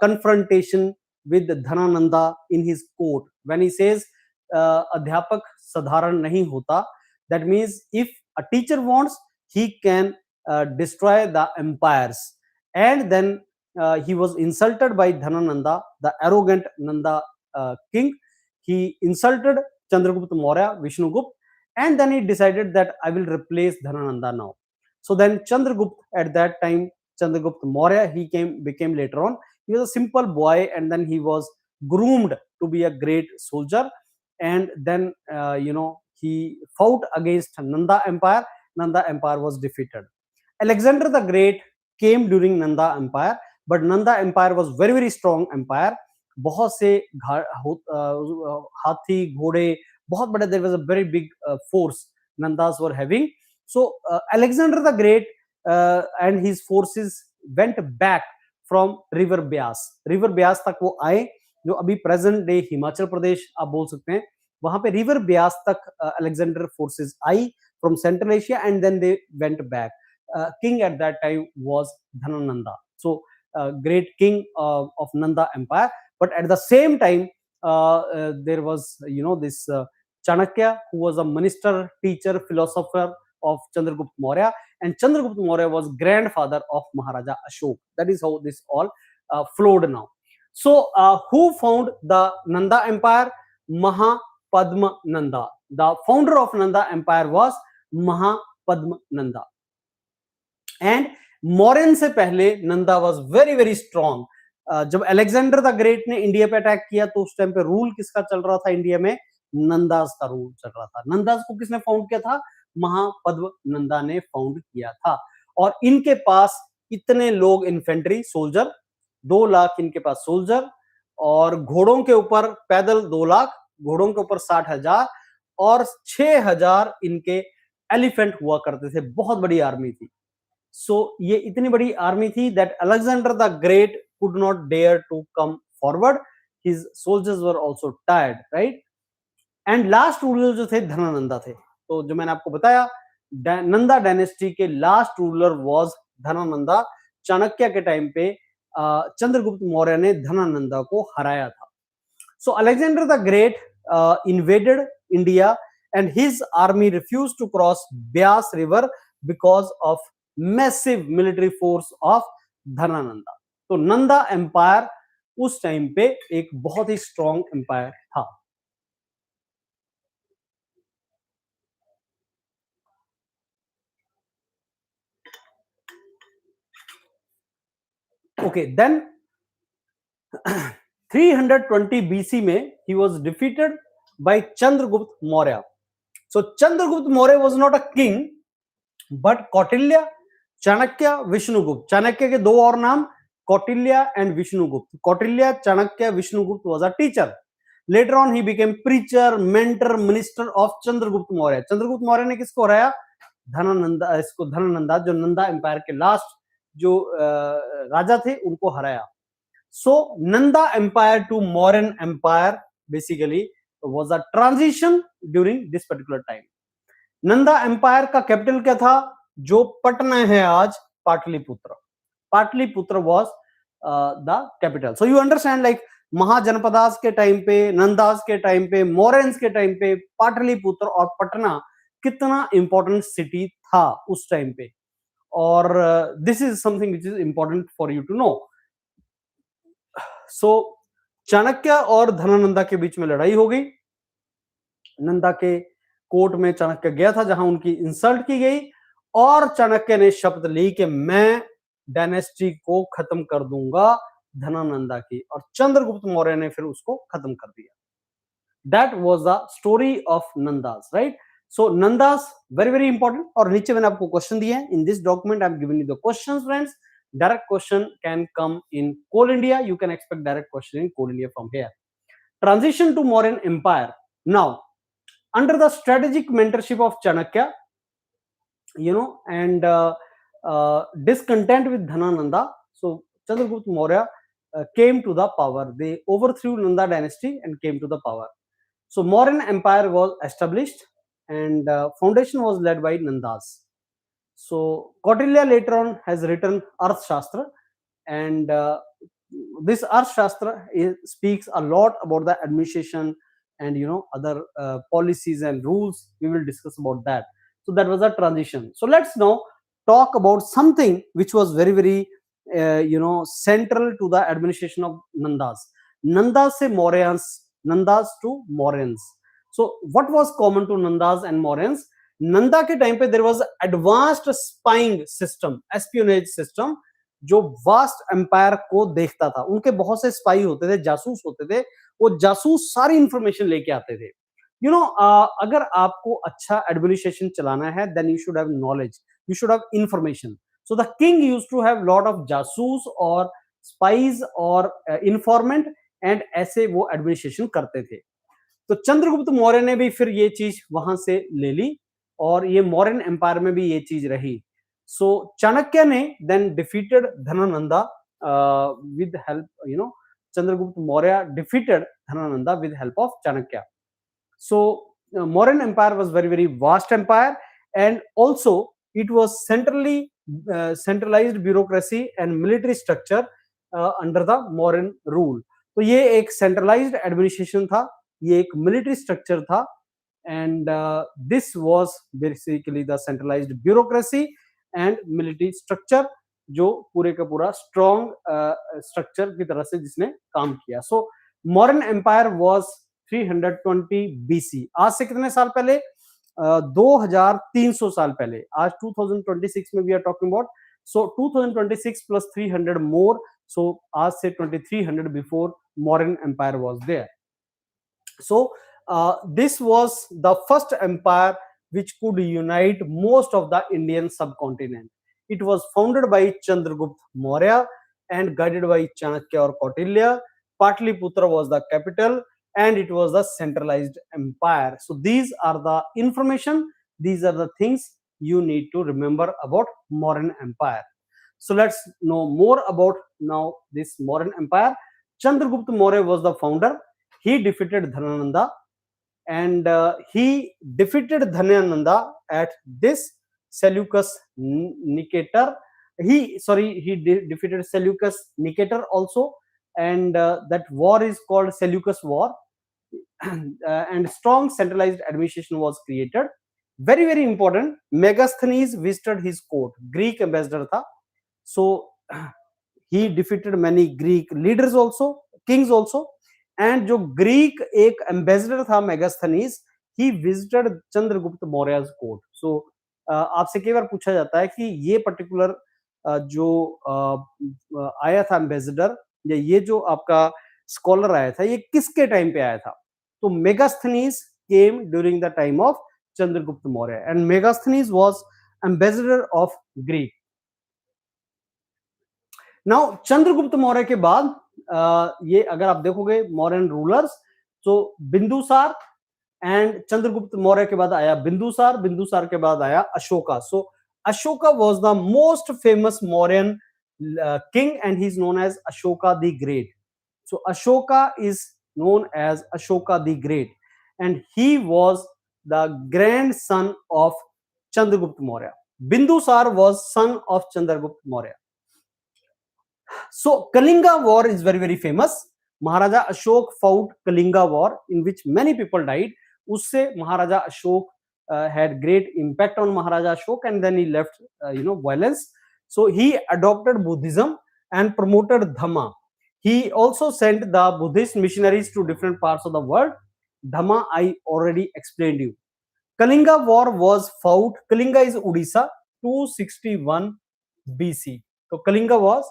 confrontation with Dhanananda in his court, when he says अध्यापक साधारण नहीं होता, that means if a teacher wants, he can destroy the empires. And then he was insulted by Dhanananda, the arrogant Nanda king. He insulted Chandragupta Maurya, Vishnugupt, and then he decided that I will replace Dhanananda now. So then Chandragupta at that time Chandragupta Maurya. He became later on. He was a simple boy, and then he was groomed to be a great soldier. And then he fought against Nanda Empire. Nanda Empire was defeated. Alexander the Great came during Nanda Empire, but Nanda Empire was very very strong empire. बहुत से हाथी घोड़े बहुत बड़े, there was a very big force Nandas were having. So Alexander the Great and his forces went back from river Beas. River Beas तक वो आए, जो अभी प्रेजेंट डे हिमाचल प्रदेश आप बोल सकते हैं, वहां पे रिवर ब्यास तक Alexander forces I from Central Asia, and then they went back. King at that time was Dhanananda, so great king of Nanda Empire. But at the same time, there was this Chanakya, who was a minister, teacher, philosopher of Chandragupta Maurya, and Chandragupta Maurya was grandfather of Maharaja Ashok. That is how this all flowed now. So who found the Nanda Empire? Mahapadma Nanda. The founder of Nanda Empire was Mahapadma Nanda. And Mauryan से पहले Nanda was very very strong. जब Alexander the great ने India पे attack किया तो उस time पे rule किसका चल रहा था इंडिया में? नंदास का रूल चल रहा था. नंदास को किसने फाउंड किया था? महापद्म नंदा ने फाउंड किया था. और इनके पास इतने लोग, इन्फेंट्री सोल्जर 2 लाख इनके पास सोल्जर, और घोड़ों के ऊपर पैदल 2 लाख, घोड़ों के ऊपर 60,000, और 6,000 इनके एलिफेंट हुआ करते थे. बहुत बड़ी आर्मी थी. सो ये इतनी बड़ी आर्मी थी that Alexander the Great could not dare to come forward. His soldiers were also tired, right. And last ruler जो थे धनानंदा थे. तो जो मैंने आपको बताया, नंदा डायनेस्टी के last ruler was Dhanananda. Chanakya के टाइम पे चंद्रगुप्त मौर्य ने धनानंदा को हराया था. So Alexander the great invaded India and his army refused to cross Beas river because of massive military force of Dhanananda. तो नंदा एम्पायर उस टाइम पे एक बहुत ही स्ट्रॉन्ग एम्पायर था. ओके, देन 320 BC में he was defeated by Chandragupta Maurya. So Chandragupta Maurya was not a king, but Kautilya, Chanakya, Vishnugupta. Chanakya के 2 और नाम, Kautilya and Vishnugupta. Kautilya, Chanakya, Vishnugupta was a teacher. Later on he became preacher, mentor, minister of Chandragupta Maurya. Chandragupta Maurya ने किसको हराया? धनानंदा. इसको धनानंदा, जो Nanda empire के last जो राजा थे, उनको हराया. So Nanda Empire to Mauryan Empire basically was a transition during this particular time. Nanda empire का कैपिटल क्या था? जो पटना है आज, Pataliputra. Pataliputra was the capital. So you understand, like Mahajanapadas के टाइम पे, नंदास के टाइम पे, मौर्यंस के टाइम पे पाटलिपुत्र और पटना कितना इंपॉर्टेंट सिटी था उस टाइम पे. और this is something which is important for you to know. So Chanakya और धनानंदा के बीच में लड़ाई हो गई. नंदा के कोर्ट में चाणक्य गया था, जहां उनकी इंसल्ट की गई, और चाणक्य ने शपथ ली कि मैं डायनेस्टी को खत्म कर दूंगा धनानंदा की, और चंद्रगुप्त मौर्य ने फिर उसको खत्म कर दिया. That was the story of Nandas, right. So Nandas very very important. और नीचे मैंने आपको क्वेश्चन दिए हैं. In this document I am giving you the questions, friends. Direct question can come in Coal India. You can expect direct question in Coal India from here. Transition to Mauryan Empire. Now, under the strategic mentorship of Chanakya, and discontent with Dhanananda, so Chandragupta Maurya came to the power. They overthrew Nanda dynasty and came to the power. So Mauryan Empire was established, and foundation was led by Nandas. So Kautilya later on has written Arthashastra, and this Arthashastra speaks a lot about the administration and other policies and rules. We will discuss about that. So that was a transition. So let's now talk about something which was very very central to the administration of Nandas. Nandas se Mauryans, Nandas to Mauryans. So what was common to Nandas and Mauryans? Nanda के time पे there was advanced spying system, espionage system, जो vast empire को देखता था। उनके बहुत से spy होते थे, जासूस होते थे, वो जासूस सारी इंफॉर्मेशन लेके आते थे। अगर आपको अच्छा एडमिनिस्ट्रेशन चलाना है, then you should have knowledge, you should have information. So the king used to have lot of जासूस और स्पाइज और इन्फॉर्मेंट, एंड ऐसे वो एडमिनिस्ट्रेशन करते थे। तो चंद्रगुप्त मौर्य ने भी फिर ये चीज वहां से ले ली, और ये मौर्यन एम्पायर में भी ये चीज रही। सो चाणक्य ने then defeated Dhanananda with help, Chandragupta Maurya defeated Dhanananda with help of Chanakya. So Mauryan Empire was very very vast empire, and also it was centralized bureaucracy and military structure under the Mauryan rule. तो ये एक centralized administration था, ये एक military structure था, and this was basically the centralized bureaucracy and military structure, जो पूरे का पूरा strong structure की तरह से जिसने काम किया. So Mauryan Empire was 320 BC. आज से कितने साल पहले? 2300 साल पहले. आज 2026 में we are talking about. So 2026 plus 300 more. So आज से 2300 before Mauryan Empire was there. So this was the first empire which could unite most of the Indian subcontinent. It was founded by Chandragupta Maurya and guided by Chanakya or Kautilya. Patliputra was the capital, and it was the centralized empire. So these are the information, these are the things you need to remember about Mauryan Empire. So let's know more about now this Mauryan Empire. Chandragupta Maurya was the founder. He defeated Dhanananda, and he defeated Dhanananda at this Seleucus Nicator. He defeated Seleucus Nicator also, and that war is called Seleucus War. And strong centralized administration was created. Very very important, Megasthenes visited his court. Greek ambassador tha. So he defeated many Greek leaders also, kings also. And जो Greek एक ambassador था Megasthenes, he visited Chandragupta Maurya's court. So आपसे कई बार पूछा जाता है कि ये पर्टिकुलर जो आया था एम्बेसडर, या ये जो आपका स्कॉलर आया था, ये किसके टाइम पे आया था? तो Megasthenes came during the time of Chandragupta Maurya, and Megasthenes was ambassador of Greek. Now Chandragupta Maurya के बाद ये अगर आप देखोगे मौर्यन रूलर्स, तो बिंदुसार एंड चंद्रगुप्त मौर्य के बाद आया बिंदुसार, बिंदुसार के बाद आया अशोका. सो Ashoka was the most famous Mauryan king, and he is known as Ashoka the Great. So Ashoka is known as Ashoka the Great, and he was the grandson of Chandragupta Maurya. Bindusar was son of Chandragupta Maurya. So Kalinga War is very very famous. Maharaja Ashok fought Kalinga War, in which many people died. Usse Maharaja Ashok had great impact on Maharaja Ashok, and then he left violence. So he adopted Buddhism and promoted Dhamma. He also sent the Buddhist missionaries to different parts of the world. Dhamma I already explained you. Kalinga War was fought. Kalinga is Odisha, 261 BC. So Kalinga was,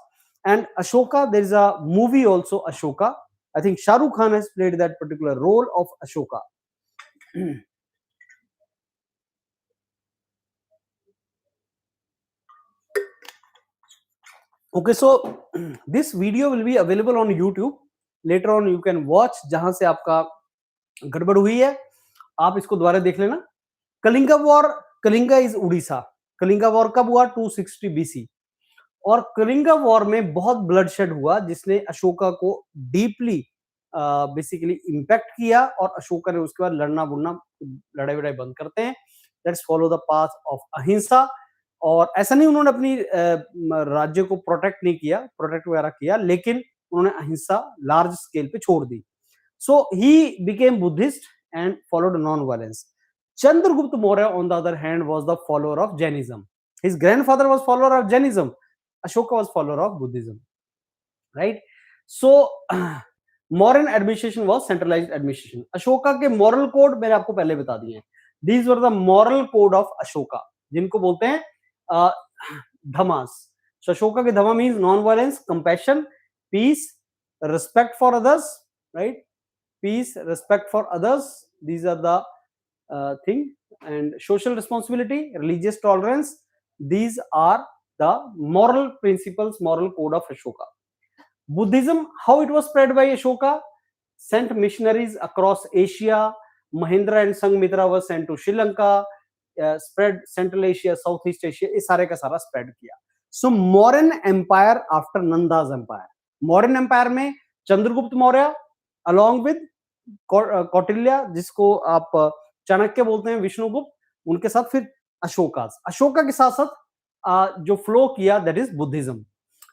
and Ashoka, there is a movie also, Ashoka. I think Shah Rukh Khan has played that particular role of Ashoka. Okay, so this video will be available on YouTube. Later on you can watch. जहां से आपका गड़बड़ हुई है आप इसको दोबारा देख लेना. Kalinga war, Kalinga is Orissa. Kalinga war कब हुआ? 260 BC. और कलिंगा वॉर में बहुत ब्लडशेड हुआ, जिसने अशोका को डीपली बेसिकली इंपैक्ट किया, और अशोका ने उसके बाद लड़ना बुड़ना, लड़ाई वड़ाई बंद करते हैं. Let's follow the path of अहिंसा. और ऐसा नहीं उन्होंने अपनी राज्य को प्रोटेक्ट नहीं किया, प्रोटेक्ट वगैरह किया, लेकिन उन्होंने अहिंसा लार्ज स्केल पे छोड़ दी. So he became Buddhist and followed non violence. Chandragupta Maurya, on the other hand, was the follower of Jainism. His grandfather was follower of Jainism. Ashoka was follower of Buddhism. Right? So, Mauryan administration was centralized administration. Ashoka के moral code मैंने आपको पहले बता दिए हैं. These were the moral code of Ashoka, जिनको बोलते हैं धमास. So Ashoka ki dhamma means non-violence, compassion, peace, respect for others, right? Peace, respect for others. These are the thing. And social responsibility, religious tolerance. These are the moral principles, moral code of Ashoka. Buddhism, how it was spread by Ashoka? Sent missionaries across Asia. Mahendra and Sanghmitra were sent to Sri Lanka. Spread Central Asia, Southeast Asia. ये सारे का सारा spread किया. So Mauryan Empire after Nanda's Empire. Mauryan Empire में Chandragupta Maurya along with Kautilya, जिसको आप चाणक्य बोलते हैं, विष्णुगुप्त, उनके साथ फिर अशोका के साथ साथ जो फ्लो किया, that is Buddhism.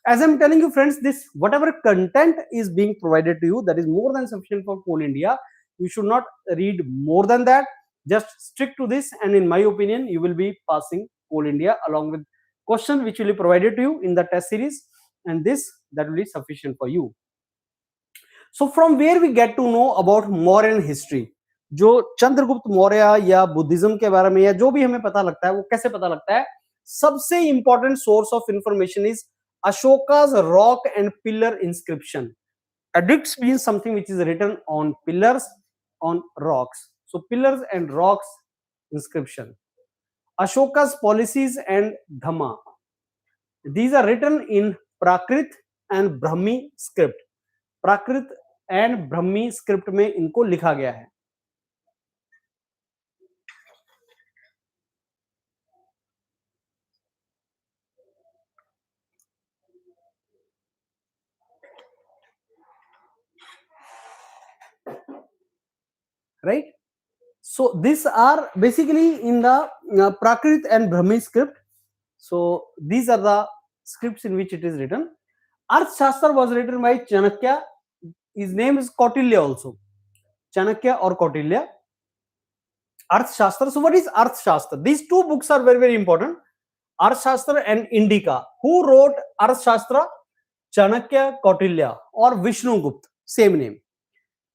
As I'm telling you friends, this whatever content is being provided to you, that is more than sufficient for Coal India. You should not read more than that. Just stick to this, and in my opinion, you will be passing Coal India along with question which will be provided to you in the test series, and this that will be sufficient for you. So from where we get to know about Mauryan history, जो चंद्रगुप्त मौर्य या Buddhism के बारे में या जो भी हमें पता लगता है, वो कैसे पता लगता है? सबसे important source of information is Ashoka's rock and pillar inscription. Edicts means something which is written on pillars, on rocks. So pillars and rocks inscription. Ashoka's policies and dhamma. These are written in Prakrit and Brahmi script. Prakrit and Brahmi script में इनको लिखा गया है. Right? So these are basically in the Prakrit and Brahmi script. So these are the scripts in which it is written. Arthashastra was written by Chanakya. His name is Kautilya also. Chanakya or Kautilya. Arthashastra. So what is Arthashastra? These two books are very, very important. Arthashastra and Indica. Who wrote Arthashastra? Chanakya, Kautilya or Vishnugupta. Same name.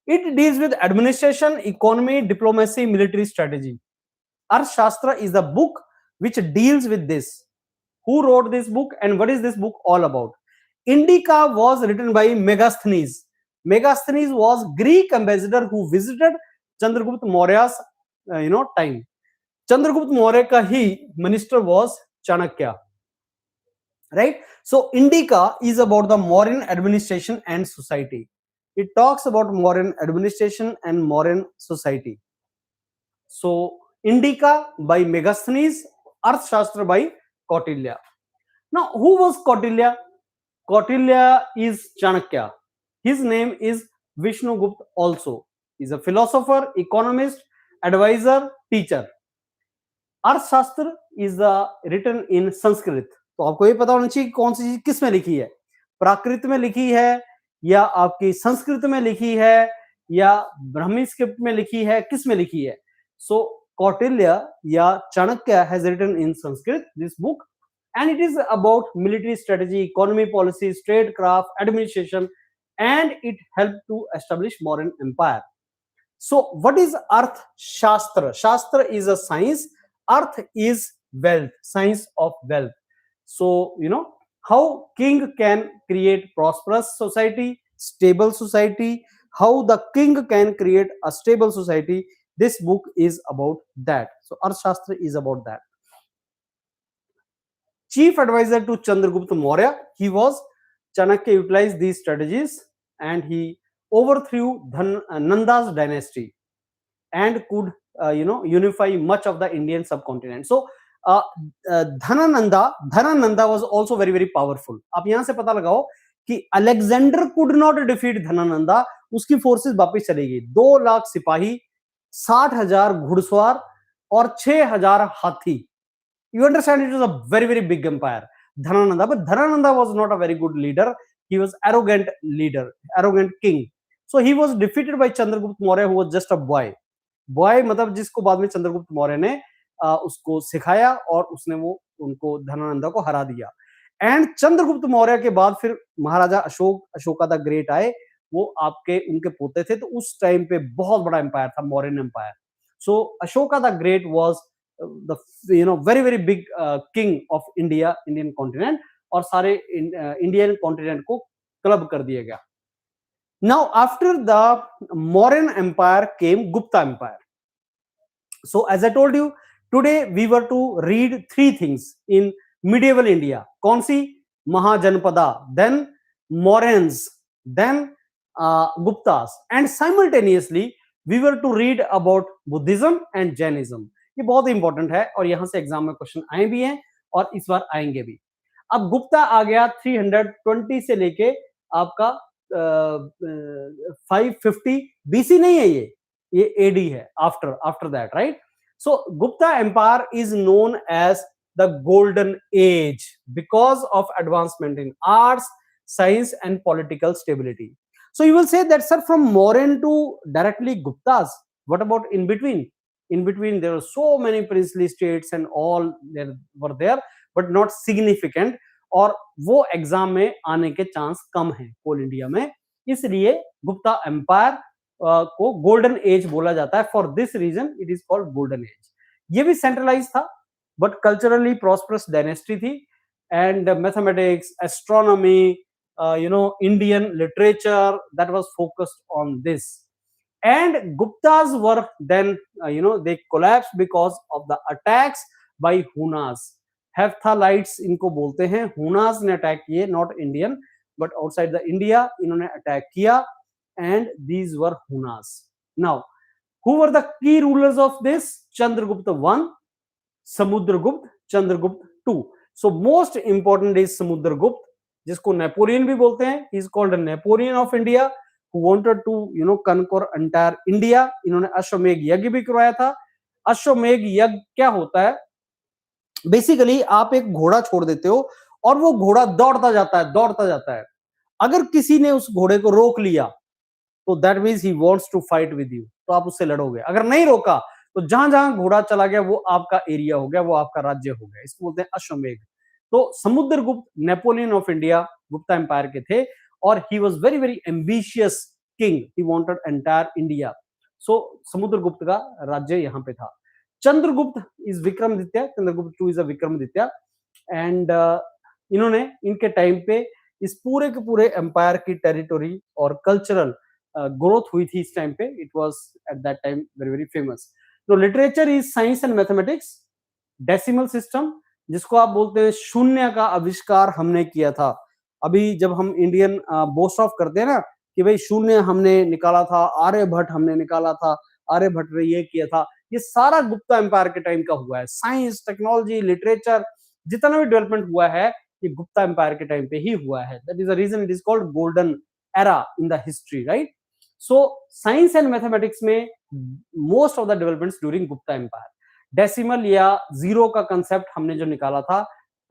It deals with administration, economy, diplomacy, military strategy. Arthashastra is the book which deals with this. Who wrote this book and what is this book all about? Indica was written by Megasthenes. Megasthenes was Greek ambassador who visited Chandragupta Maurya's time. Chandragupta Maurya ka he minister was Chanakya. Right? So Indica is about the Mauryan administration and society. It talks about Mauryan administration and Mauryan society. So Indica by Megasthenes, Arthashastra by Kautilya. Now, who was Kautilya? Kautilya is Chanakya. His name is Vishnugupta also. He is a philosopher, economist, advisor, teacher. Arthashastra is written in Sanskrit. तो आपको ये पता होना चाहिए कि कौन सी चीज किस में लिखी है. प्राकृत में लिखी है या आपकी संस्कृत में लिखी है या ब्राह्मी स्क्रिप्ट में लिखी है, किस में लिखी है? So Kautilya या Chanakya has written in Sanskrit this book, and it is about military strategy, economy policy, statecraft, administration, and it helped to establish Mauryan Empire. So what is Arthashastra? Shastra is a science. Arth is wealth, science of wealth. So how king can create prosperous society, stable society, how the king can create a stable society. This book is about that. So Arthashastra is about that. Chief advisor to Chandragupta Maurya, he was. Chanakya utilized these strategies and he overthrew Nanda's dynasty and could unify much of the Indian subcontinent. So Dhanananda was also very, very powerful. आप यहाँ से पता लगाओ कि Alexander could not defeat धनानंदा. उसकी forces वापस चली गई. 2 लाख सिपाही, 60,000 घुड़सवार और 6,000 हाथी. You understand, it was a very, very big empire, Dhanananda. But Dhanananda was not a very good leader. He was arrogant leader, arrogant king. So he was defeated by Chandragupta Maurya, who was just a boy. Boy मतलब जिसको बाद में चंद्रगुप्त मौर्य ने उसको सिखाया और उसने वो उनको धनानंदा को हरा दिया. एंड चंद्रगुप्त मौर्य के बाद फिर महाराजा अशोका द ग्रेट आए. वो आपके उनके पोते थे. तो उस टाइम पे बहुत बड़ा एम्पायर था, Mauryan empire. So Ashoka the Great was the very, very big king of Indian continent. और सारे इंडियन कॉन्टिनेंट को क्लब कर दिया गया. Now, after the Mauryan Empire came Gupta Empire. So, as I told you, today we were to read three things in medieval India. कौन सी? Mahajanpada, then Mauryans, then Guptas, and simultaneously we were to read about Buddhism and Jainism. ये बहुत important है और यहां से exam में question आए भी हैं और इस बार आएंगे भी. अब गुप्ता आ गया 320 से लेके आपका 550 बीसी नहीं है, ये एडी है, after that, right. So Gupta empire is known as the golden age because of advancement in arts, science and political stability. So you will say that, sir, from Mauryan to directly Guptas, what about in between? In between there were so many princely states and all there were there, but not significant, और वो exam में आने के chance कम है कोल India में, इसलिए Gupta empire को golden age बोला जाता है. For this reason it is called golden age. ये भी सेंट्रलाइज था बट कल्चरली प्रॉस्परस डायनेस्टी थी, and mathematics, astronomy, Indian literature, that was focused on this. And Guptas were then, they collapsed because of the attacks by Hunas. Hephthalites इनको बोलते हैं. Hunas ने attack किए, not Indian but outside the India, इन्होंने attack किया, and these were Hunas. Now, who were the key rulers of this? Chandragupta I, Samudragupta, Chandragupta II. So most important is Samudragupta, जिसको Napoleon भी बोलते हैं. He is called Napoleon of India, who wanted to conquer entire India. इन्होंने अश्वमेघ यज्ञ भी करवाया था. अश्वमेघ यज्ञ क्या होता है? बेसिकली आप एक घोड़ा छोड़ देते हो और वो घोड़ा दौड़ता जाता है. अगर किसी ने उस घोड़े को रोक लिया तो that means he wants to fight with you, तो आप उससे लड़ोगे. अगर नहीं रोका तो जहां जहां घोड़ा चला गया वो आपका एरिया हो गया, वो आपका राज्य हो गया. इसको बोलते हैं अश्वमेघ. तो Samudragupta Napoleon of India Gupta empire के थे, और he was very very ambitious king. He wanted entire India. So Samudragupta का राज्य यहां पे था. Chandragupta is Vikramaditya. Chandragupta II is a Vikramaditya, and इन्होंने इनके टाइम पे इस पूरे के पूरे एम्पायर की टेरिटोरी और कल्चरल ग्रोथ हुई थी इस टाइम पे. It was at that time very very famous. तो literature is science and mathematics. Decimal system, जिसको आप बोलते हैं शून्य का आविष्कार हमने किया था. अभी जब हम इंडियन बोस्ट ऑफ करते हैं ना कि भाई शून्य हमने निकाला था, आर्यभट्ट हमने निकाला था, आर्यभट्ट ने ये किया था, ये सारा गुप्ता एम्पायर के टाइम का हुआ है. साइंस, टेक्नोलॉजी, लिटरेचर, जितना भी डेवलपमेंट हुआ है ये गुप्ता एम्पायर के टाइम पे ही हुआ है. That is the reason it is called golden era in the history, right. So science and mathematics में most of the developments during Gupta empire. Decimal या जीरो का कंसेप्ट हमने जो निकाला था,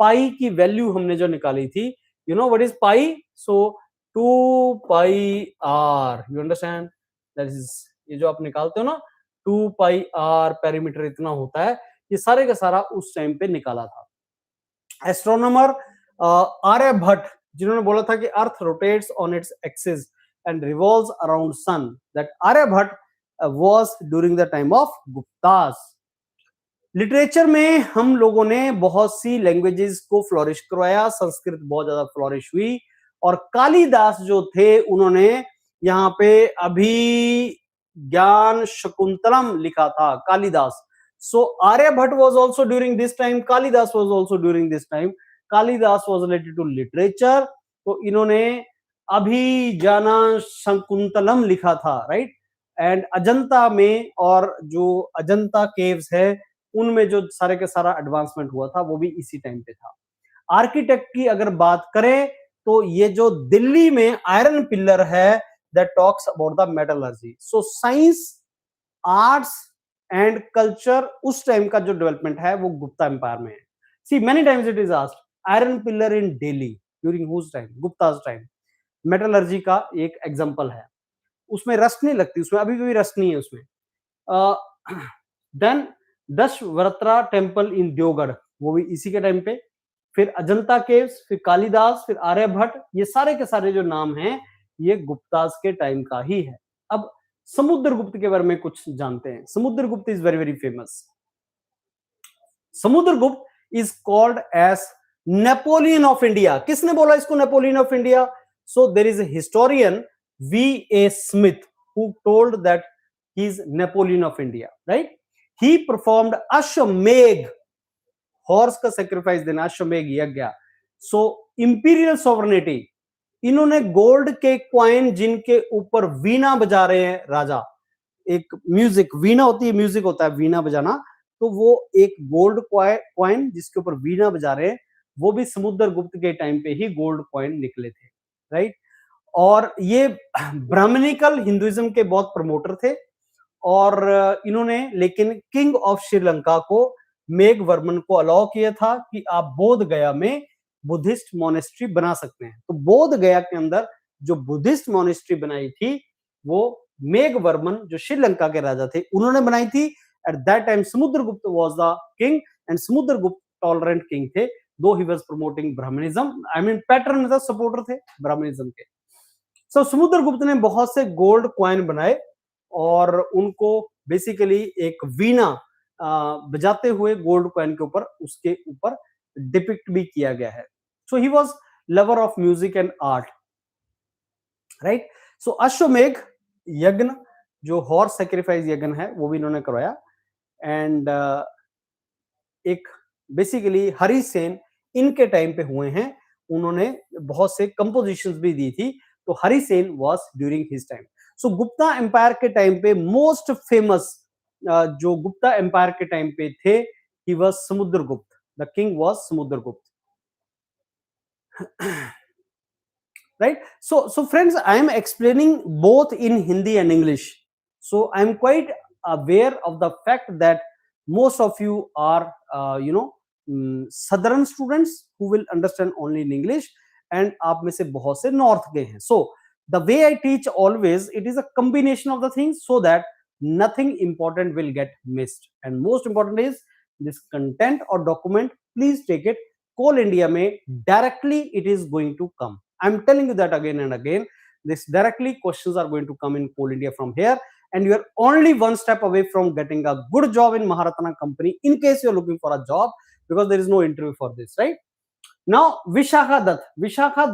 पाई की वैल्यू हमने जो निकाली थी, you know what is pi? So 2 pi are, you understand? That is, ये जो आप निकालते हो ना 2 पाई आर, पेरीमीटर इतना होता है, ये सारे का सारा उस टाइम पे निकाला था. एस्ट्रोनॉमर आर्यभट्ट, जिन्होंने बोला था कि earth rotates on its axis and revolves around sun, that Aryabhata was during the time of Guptas. Literature में हम लोगों ने बहुत सी लैंग्वेजेस को फ्लोरिश करवाया. संस्कृत बहुत ज्यादा फ्लोरिश हुई, और कालिदास जो थे उन्होंने यहाँ पे अभिज्ञान शकुंतलम लिखा था, Kalidas. So Aryabhata was also during this time, Kalidas was also during this time. Kalidas was related to literature, तो इन्होंने अभिज्ञान शकुंतलम लिखा था, राइट. एंड अजंता में, और जो अजंता केव्स है उनमें जो सारे के सारा एडवांसमेंट हुआ था वो भी इसी टाइम पे था. आर्किटेक्ट की अगर बात करें तो ये जो दिल्ली में आयरन पिलर है, that talks about the metallurgy. So science, arts and culture उस टाइम का जो डेवलपमेंट है वो गुप्ता एम्पायर में है. See many times it is asked, iron pillar in Delhi during whose time? Gupta's time. Metallurgy का एक एग्जांपल है, उसमें रस्ट नहीं लगती, उसमें अभी भी रस्ट नहीं है उसमें. देन दशवरत्रा टेम्पल इन देवगढ़, वो भी इसी के टाइम पे. फिर अजंता केव्स, फिर कालिदास, फिर आर्यभट्ट, ये सारे के सारे जो नाम हैं ये गुप्तास के टाइम का ही है. अब समुद्रगुप्त के बारे में कुछ जानते हैं. Samudragupta is very very famous. Samudragupta is called as Napoleon of India. किसने बोला इसको Napoleon of India? So there is a historian V.A. Smith who told that he is Napoleon of India, right? He performed Ashwamedh, horse का sacrifice देना, अश्वमेघ यज्ञ। सो imperial sovereignty, इन्होंने gold के coin जिनके ऊपर वीणा बजा रहे हैं राजा, एक म्यूजिक, वीणा होती है, म्यूजिक होता है वीणा बजाना, तो वो एक गोल्ड क्वाइन जिसके ऊपर वीणा बजा रहे हैं, वो भी समुद्रगुप्त के टाइम पे ही गोल्ड क्वाइन निकले थे, राइट? और ये ब्राह्मणिकल हिंदुइज्म के बहुत प्रमोटर थे, और इन्होंने लेकिन किंग ऑफ श्रीलंका को, मेघवर्मन को अलाउ किया था कि आप बोध गया में बुद्धिस्ट मोनेस्ट्री बना सकते हैं। तो बोध गया के अंदर जो बुद्धिस्ट मोनेस्ट्री बनाई थी वो मेघवर्मन जो श्रीलंका के राजा थे उन्होंने बनाई थी। At that time Samudragupta was the king, and Samudragupta tolerant king थे, though he was promoting Brahmanism, I mean patron था, सपोर्टर थे ब्राह्मणिज्म के। सो समुद्रगुप्त ने बहुत से गोल्ड क्वाइन बनाए और उनको बेसिकली एक वीणा बजाते हुए गोल्ड कॉइन के ऊपर, उसके ऊपर डिपिक्ट भी किया गया है। So he was lover of music and art, right? So Ashwamedha yajna जो हॉर्स सैक्रिफाइस यज्ञ है वो भी इन्होंने करवाया, एंड एक बेसिकली हरि सेन इनके टाइम पे हुए हैं, उन्होंने बहुत से कंपोजिशंस भी दी थी, तो Hari Sen was during his time. So Gupta empire के टाइम पे मोस्ट फेमस जो गुप्ता एम्पायर के टाइम पे थे, he was Samudragupta, the king was Samudragupta, right? So friends, I am explaining both in Hindi and English, so I am quite aware of the fact that most of you are southern students who will understand only in English, and आप में से बहुत से north के हैं। So the way I teach always, it is a combination of the things so that nothing important will get missed, and most important is this content or document, please take it Coal India में directly it is going to come. I'm telling you that again and again, this directly questions are going to come in Coal India from here, and you are only one step away from getting a good job in Maharatna company in case you are looking for a job, because there is no interview for this, right? Now Vishakha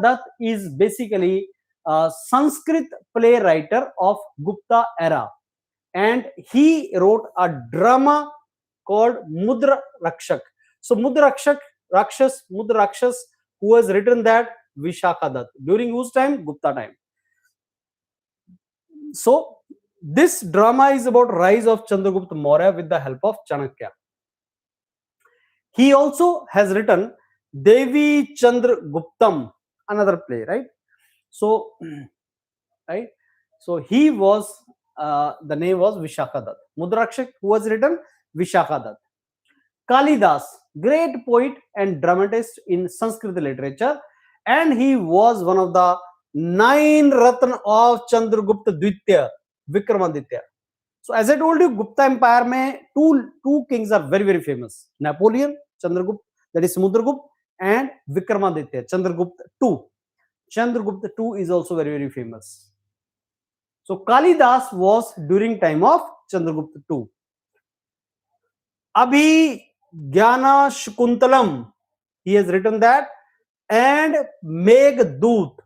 Dutt is basically a Sanskrit playwright of Gupta era, and he wrote a drama called Mudra Rakshak. So Mudra Rakshas, who has written that? Vishakha Dutt. During whose time? Gupta time. So this drama is about rise of Chandragupta Maurya with the help of Chanakya. He also has written Devi Chandra Guptam, another play, right? So, right? So he was, the name was Vishakha Dutt. Mudrakshak, who has written Vishakha Dutt. Kalidas, great poet and dramatist in Sanskrit literature, and he was one of the 9 Ratna of Chandragupta Dvitiya, Vikramaditya. So as I told you, Gupta Empire में two kings are very, very famous. Napoleon, Chandragupta, that is Samudragupta, and Vikramaditya, Chandragupta II. Chandragupta II is also very, very famous. So Kalidas was during time of Chandragupta II. Abhi Jnana Shakuntalam, he has written that, and Meghdut,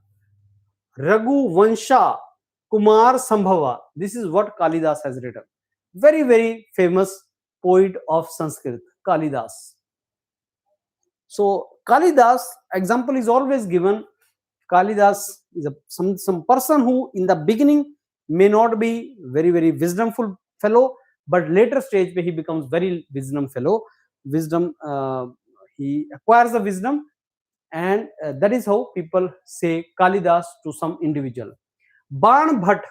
Raghu Vansha, Kumar Sambhava. This is what Kalidas has written. Very, very famous poet of Sanskrit, Kalidas. So Kalidas example is always given. Kalidas is some person who in the beginning may not be very, very wisdomful fellow, but later stage he becomes very wisdom fellow. He acquires the wisdom, and that is how people say Kalidas to some individual. Ban Bhatt,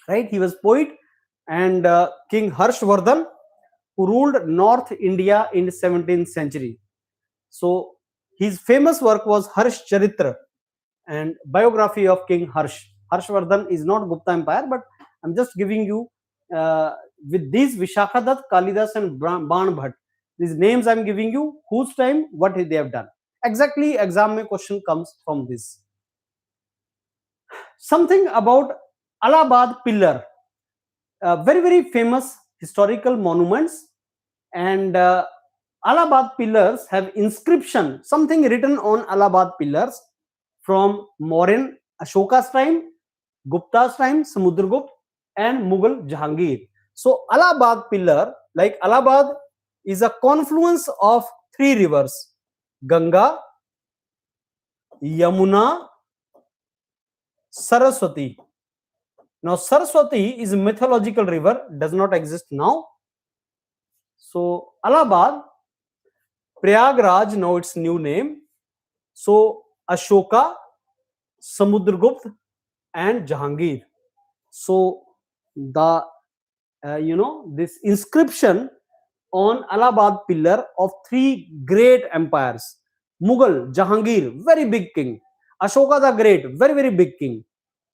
right? He was poet, and King Harshvardhan, who ruled North India in the 17th century. So his famous work was Harsh Charitra and biography of King Harsh. Harshvardhan is not Gupta Empire, but I'm just giving you with these Vishakha Dutt, Kalidas, and Ban Bhatt. These names I'm giving you, whose time, what they have done. Exactly, exam mein question comes from this. Something about Allahabad Pillar, very, very famous historical monuments, and Allahabad pillars have inscription, something written on Allahabad pillars from Mauryan Ashoka's time, Gupta's time, Samudragupta, and Mughal Jahangir. So Allahabad pillar, like Allahabad, is a confluence of three rivers: Ganga, Yamuna, Saraswati. Now Saraswati is a mythological river, does not exist now. So Allahabad, Prayagraj, now its new name. So Ashoka, Samudragupta, and Jahangir. So the this inscription on Allahabad pillar of three great empires: Mughal, Jahangir, very big king; Ashoka the Great, very very big king;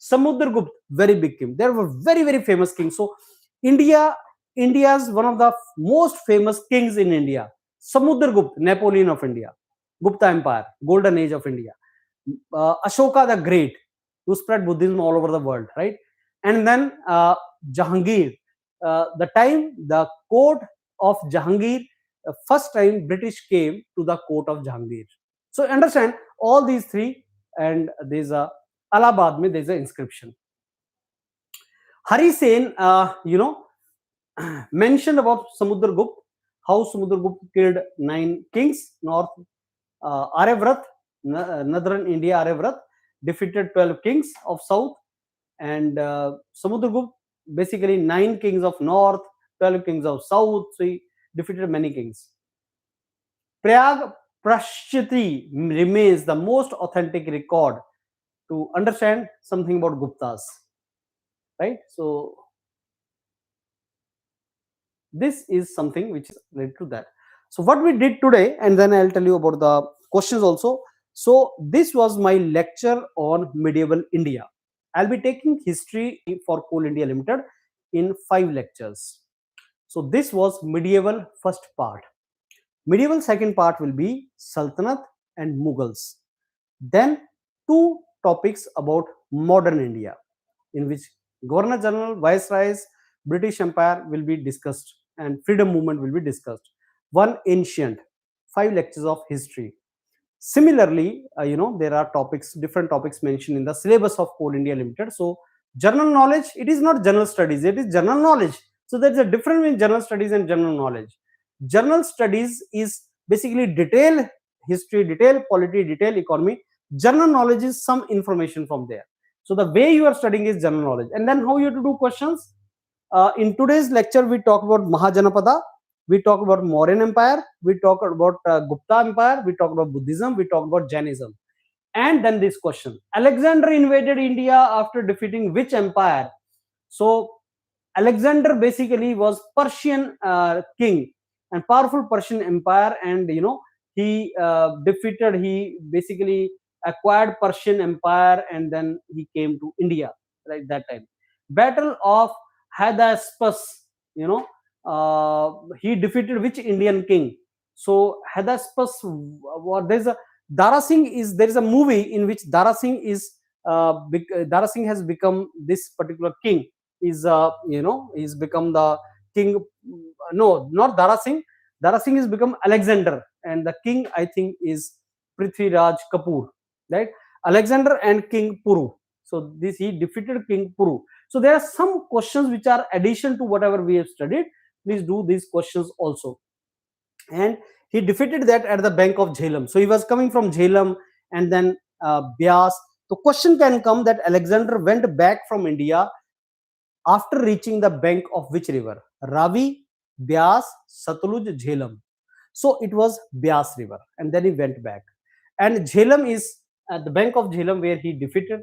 Samudragupta, very big king. They were very very famous kings. So India's one of the most famous kings in India, Samudragupta, Napoleon of India, Gupta Empire, golden age of India. Ashoka the Great, who spread Buddhism all over the world, right? And then Jahangir, the time the court of Jahangir, first time British came to the court of Jahangir. So understand all these three, and there's a Allahabad mein there's an inscription. Hari Sen, mentioned about Samudragupta, how Samudragupta killed 9 kings, north Aryavrat, northern India Aryavrat, defeated 12 kings of south, and Samudragupta basically 9 kings of north, 12 kings of south, so he defeated many kings. Prayag Prashtiti remains the most authentic record to understand something about Guptas, right? So this is something which is related to that. So what we did today, and then I'll tell you about the questions also. So this was my lecture on medieval India. I'll be taking history for Coal India Limited in 5 lectures. So this was medieval first part. Medieval second part will be Sultanate and Mughals. Then 2 topics about modern India, in which Governor General, Viceroys, British Empire will be discussed, and freedom movement will be discussed. 1 ancient, 5 lectures of history. Similarly, there are topics, different topics mentioned in the syllabus of Coal India Limited. So general knowledge, it is not general studies, it is general knowledge. So there is a difference between general studies and general knowledge. General studies is basically detail history, detail polity, detail economy. General knowledge is some information from there. So the way you are studying is general knowledge. And then how you have to do questions? In today's lecture, we talk about Mahajanapada, we talk about Mauryan Empire, we talk about Gupta Empire, we talk about Buddhism, we talk about Jainism. And then this question: Alexander invaded India after defeating which empire? So Alexander basically was Persian king and powerful Persian empire, and he defeated, he basically acquired Persian empire, and then he came to India right that time. Battle of Hydaspes, he defeated which Indian king? So Hydaspes, there's a Dara Singh is, there is a movie in which Dara Singh is Dara Singh has become this particular king, is he's become the king. No, not Dara Singh. Dara Singh has become Alexander, and the king, I think, is Prithviraj Kapoor, right? Alexander and King Puru. So this, he defeated King Puru. So there are some questions which are addition to whatever we have studied. Please do these questions also. And he defeated that at the bank of Jhelum. So he was coming from Jhelum and then Byas. The question can come that Alexander went back from India after reaching the bank of which river? Ravi, Byas, Satluj, Jhelum. So it was Byas river, and then he went back. And Jhelum is at the bank of Jhelum where he defeated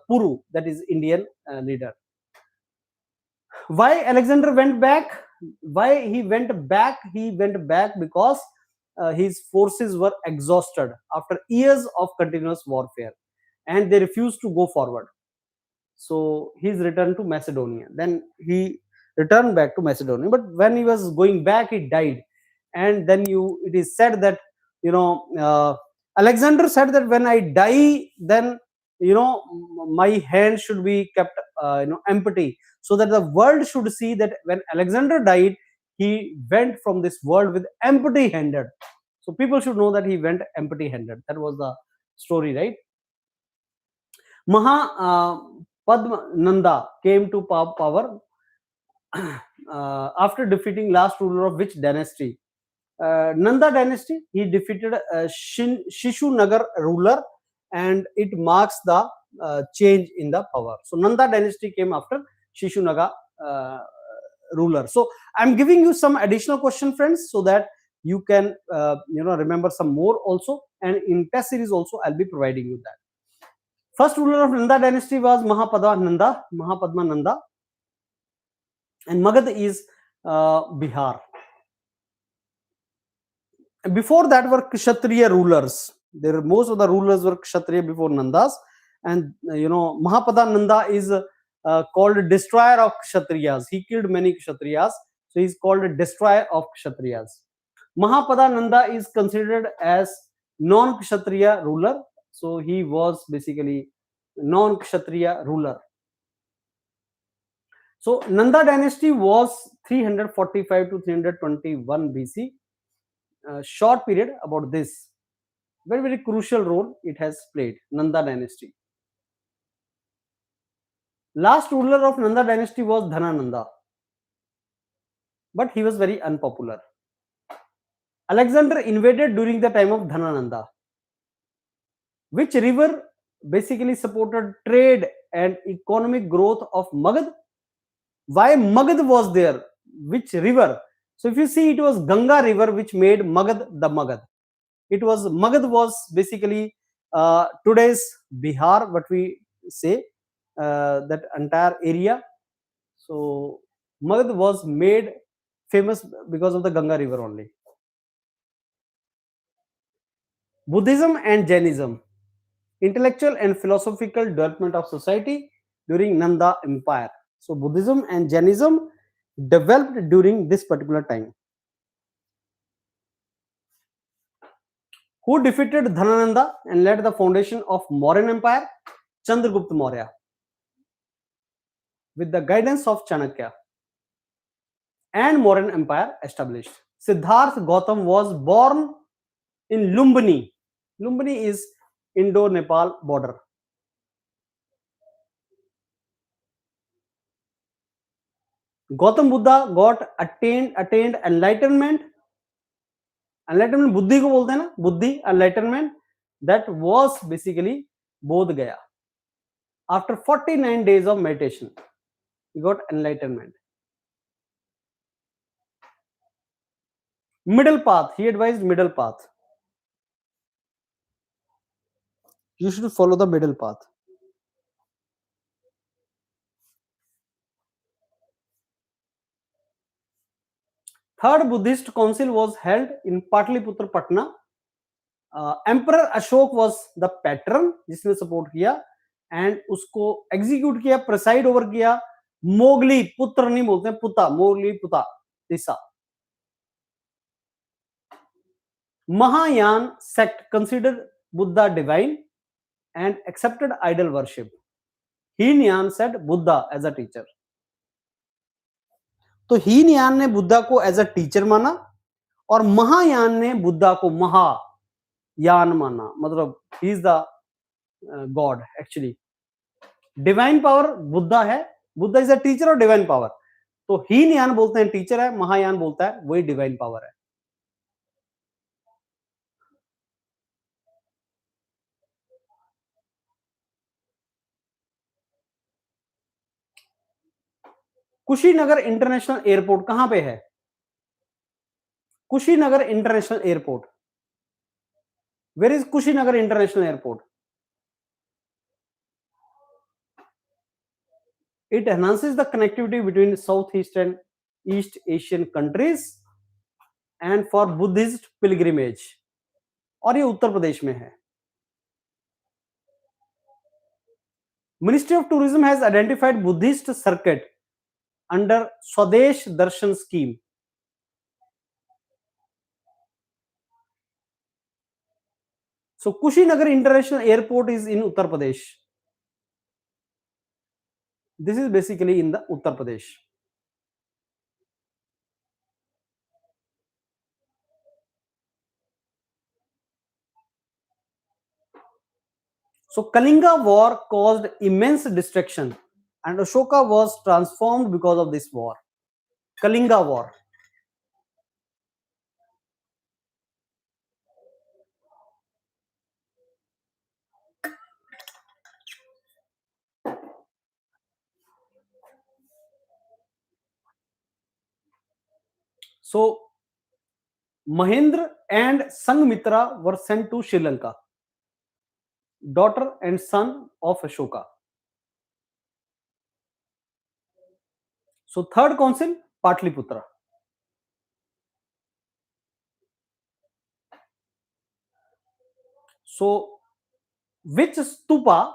Puru, that is Indian leader. Why Alexander went back? Why he went back? He went back because his forces were exhausted after years of continuous warfare, and they refused to go forward. So he's returned to Macedonia. Then he returned back to Macedonia. But when he was going back, he died. And then it is said that Alexander said that when I die, then my hand should be kept empty, so that the world should see that when Alexander died, he went from this world with empty handed. So people should know that he went empty handed. That was the story, right? Padma Nanda came to power after defeating last ruler of which dynasty? Nanda dynasty. He defeated Shishunagar ruler, and it marks the change in the power. So Nanda dynasty came after Shishunaga ruler. So I'm giving you some additional question, friends, so that you can remember some more also, and in test series also I'll be providing you that. First ruler of Nanda dynasty was Mahapadma Nanda, and Magad is Bihar. Before that were Kshatriya rulers. Most of the rulers were Kshatriya before Nandas, and Mahapada Nanda is called destroyer of Kshatriyas. He killed many Kshatriyas, so he's called a destroyer of Kshatriyas. Mahapada Nanda is considered as non-Kshatriya ruler, so he was basically non-Kshatriya ruler. So Nanda dynasty was 345 to 321 BC. Short period about this. Very crucial role it has played, Nanda dynasty. Last ruler of Nanda dynasty was Dhanananda, but he was very unpopular. Alexander invaded during the time of Dhanananda. Which river basically supported trade and economic growth of Magad? Why Magad was there? Which river? So if you see, it was Ganga river which made Magad the Magad. Magad was basically today's Bihar, what we say, that entire area. So Magad was made famous because of the Ganga river only. Buddhism and Jainism, intellectual and philosophical development of society during Nanda Empire. So Buddhism and Jainism developed during this particular time. Who defeated Dhanananda and led the foundation of Mauryan Empire? Chandragupta Maurya, with the guidance of Chanakya, and Mauryan Empire established. Siddhartha Gautam was born in Lumbini. Lumbini is Indo-Nepal border. Gautam Buddha got attained enlightenment. Enlightenment बुद्धि को बोलते हैं ना, बुद्धि, enlightenment. That was basically Bodh Gaya. After 49 days of meditation, he got enlightenment. Middle path. He advised middle path. You should follow the middle path. Third Buddhist council was held in Patliputra, Patna. Emperor Ashok was the patron जिसने support किया, and उसको execute किया, preside over किया Mowgli पुत्र, नहीं बोलते हैं पुता, मोगली पुता तिसा. Mahayana sect considered Buddha divine and accepted idol worship. Heenyan said Buddha as a teacher. तो हीनयान ने बुद्धा को एज अ टीचर माना, और महायान ने बुद्धा को महायान माना. मतलब he is the God. Actually divine power Buddha है. बुद्धा इज अ टीचर और डिवाइन पावर. तो हीनयान बोलते हैं टीचर है, महायान बोलता है वही डिवाइन पावर है. कुशीनगर इंटरनेशनल एयरपोर्ट कहां पे है? Kushinagar international airport. Where is Kushinagar international airport? It enhances the connectivity between Southeast and East Asian countries and for Buddhist pilgrimage. और ये उत्तर प्रदेश में है. Ministry of Tourism has identified Buddhist circuit under Swadesh Darshan scheme. So Kushinagar International Airport is in Uttar Pradesh. This is basically in the Uttar Pradesh. So Kalinga war caused immense destruction and Ashoka was transformed because of this war. Kalinga war. So Mahendra and Sangmitra were sent to Sri Lanka, daughter and son of Ashoka. So third council, Patliputra. So which stupa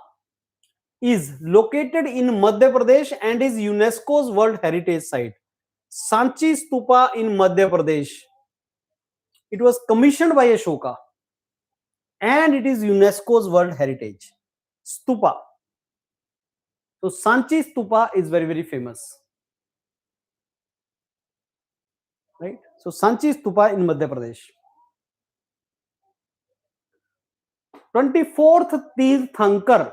is located in Madhya Pradesh and is UNESCO's World Heritage Site? Sanchi Stupa in Madhya Pradesh. It was commissioned by Ashoka and it is UNESCO's World Heritage Stupa. So Sanchi Stupa is very, very famous. Right? So Sanchi Stupa in Madhya Pradesh. 24th Tirthankar.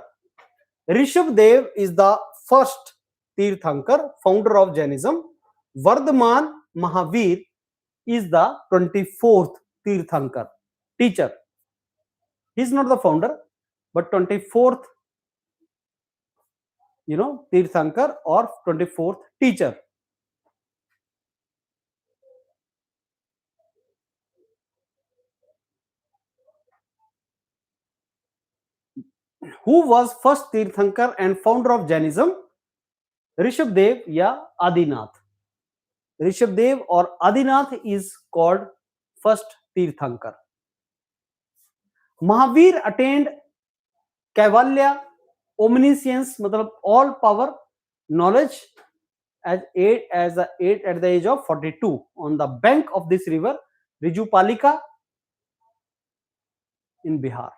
Rishabh Dev is the first Tirthankar, founder of Jainism. Vardhaman Mahavir is the 24th Tirthankar, teacher. He is not the founder, but 24th, Tirthankar or 24th teacher. Who was first Tirthankar and founder of Jainism? Rishabh Dev या Adinath. Rishabh Dev or Adinath is called first Tirthankar. Mahavir attained Kaivalya, omniscience, matlab all power, knowledge at the age of 42 on the bank of this river Rijupalika in Bihar.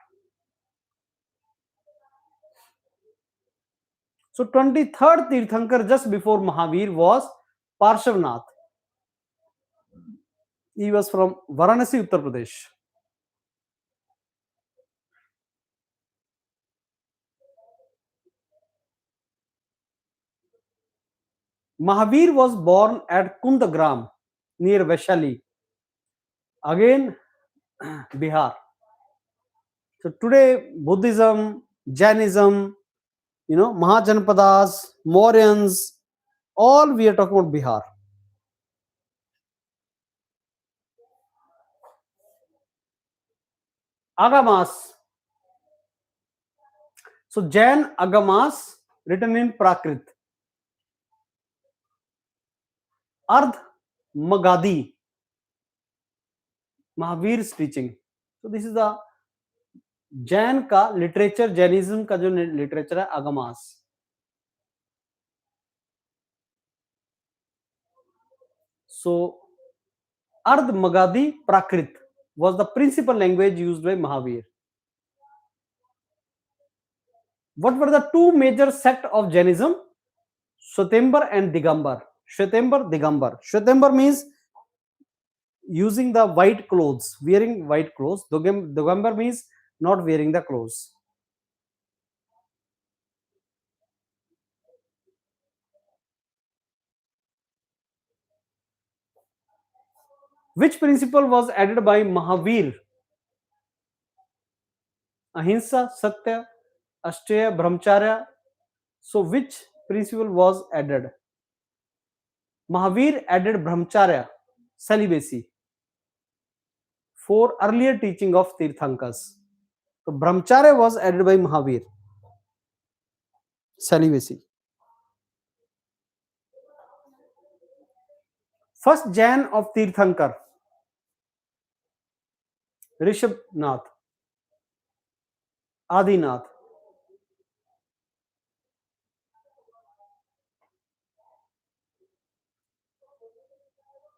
So 23rd Tirthankar just before Mahavir was Parshavnath. He was from Varanasi, Uttar Pradesh. Mahavir was born at Kundagram near Vaishali. Again, Bihar. So today, Buddhism, Jainism, Mahajanpadas, Mauryans, all we are talking about Bihar. Agamas. So Jain Agamas written in Prakrit. Ardh Magadi. Mahavir's teaching. So this is the Jain का literature, Jainism का जो literature है अगमास. So Ardh Magadi Prakrit was the principal language used by Mahavir. What were the two major sects of Jainism? Shwetambar and Digambar. Shwetambar, Digambar. Shwetambar means using the white clothes, wearing white clothes. Digambar means not wearing the clothes. Which principle was added by Mahavir? Ahimsa, Satya, Asteya, Brahmacharya. So which principle was added? Mahavir added Brahmacharya, celibacy, for earlier teaching of Tirthankas. So Brahmacharya was added by Mahavir, celibacy. First Jain of Tirthankar, Rishabhnath, Adinath.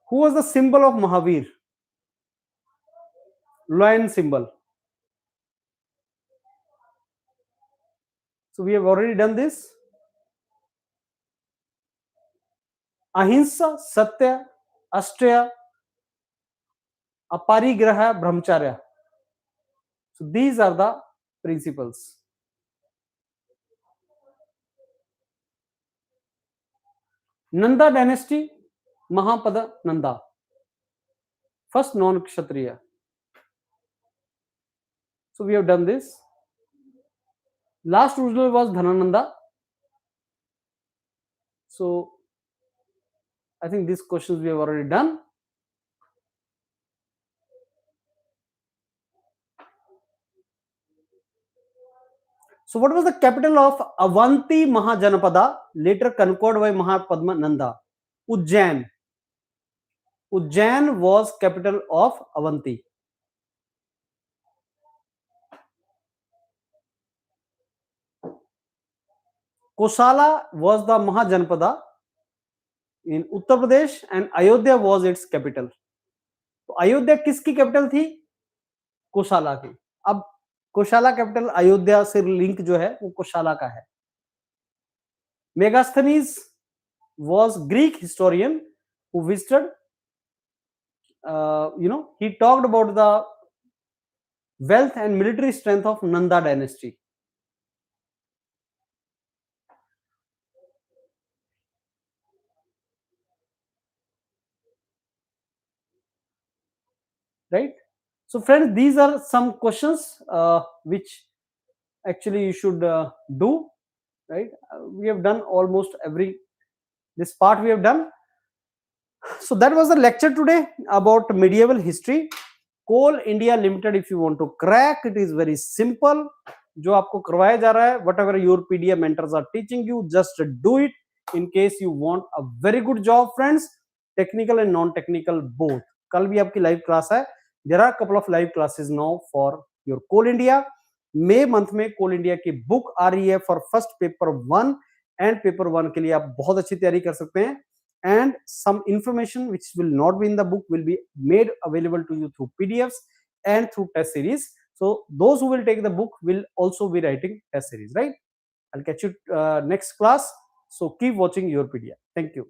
Who was the symbol of Mahavir? Lion symbol. So we have already done this. Ahimsa, Satya, Asteya, Aparigraha, Brahmacharya. So these are the principles. Nanda dynasty, Mahapada Nanda, first non-Kshatriya. So we have done this. Last ruler was Dhanananda. So I think these questions we have already done. So what was the capital of Avanti Mahajanapada, later conquered by Mahapadma Nanda? Ujjain. Ujjain was capital of Avanti. Kosala was the Mahajanapada in Uttar Pradesh and Ayodhya was its capital. तो अयोध्या किसकी capital थी? कोशाला की. अब कोशाला capital Ayodhya से link जो है वो कोशाला का है. Megasthenes was Greek historian who visited. He talked about the wealth and military strength of Nanda dynasty. Right? So friends, these are some questions which actually you should do. Right? We have done almost this part we have done. So that was the lecture today about medieval history. Coal India Limited, if you want to crack, it is very simple. जो आपको करवाया जा रहा है, whatever YourPedia mentors are teaching you, just do it in case you want a very good job, friends. Technical and non-technical both. कल भी आपकी live class है. There are a couple of live classes now for your Coal India. May month में Coal India की book आ रही है for first paper 1 and paper 1 के लिए आप बहुत अच्छी तैयारी कर सकते हैं. And some information which will not be in the book will be made available to you through PDFs and through test series. So those who will take the book will also be writing test series, right? I'll catch you next class. So keep watching YourPedia. Thank you.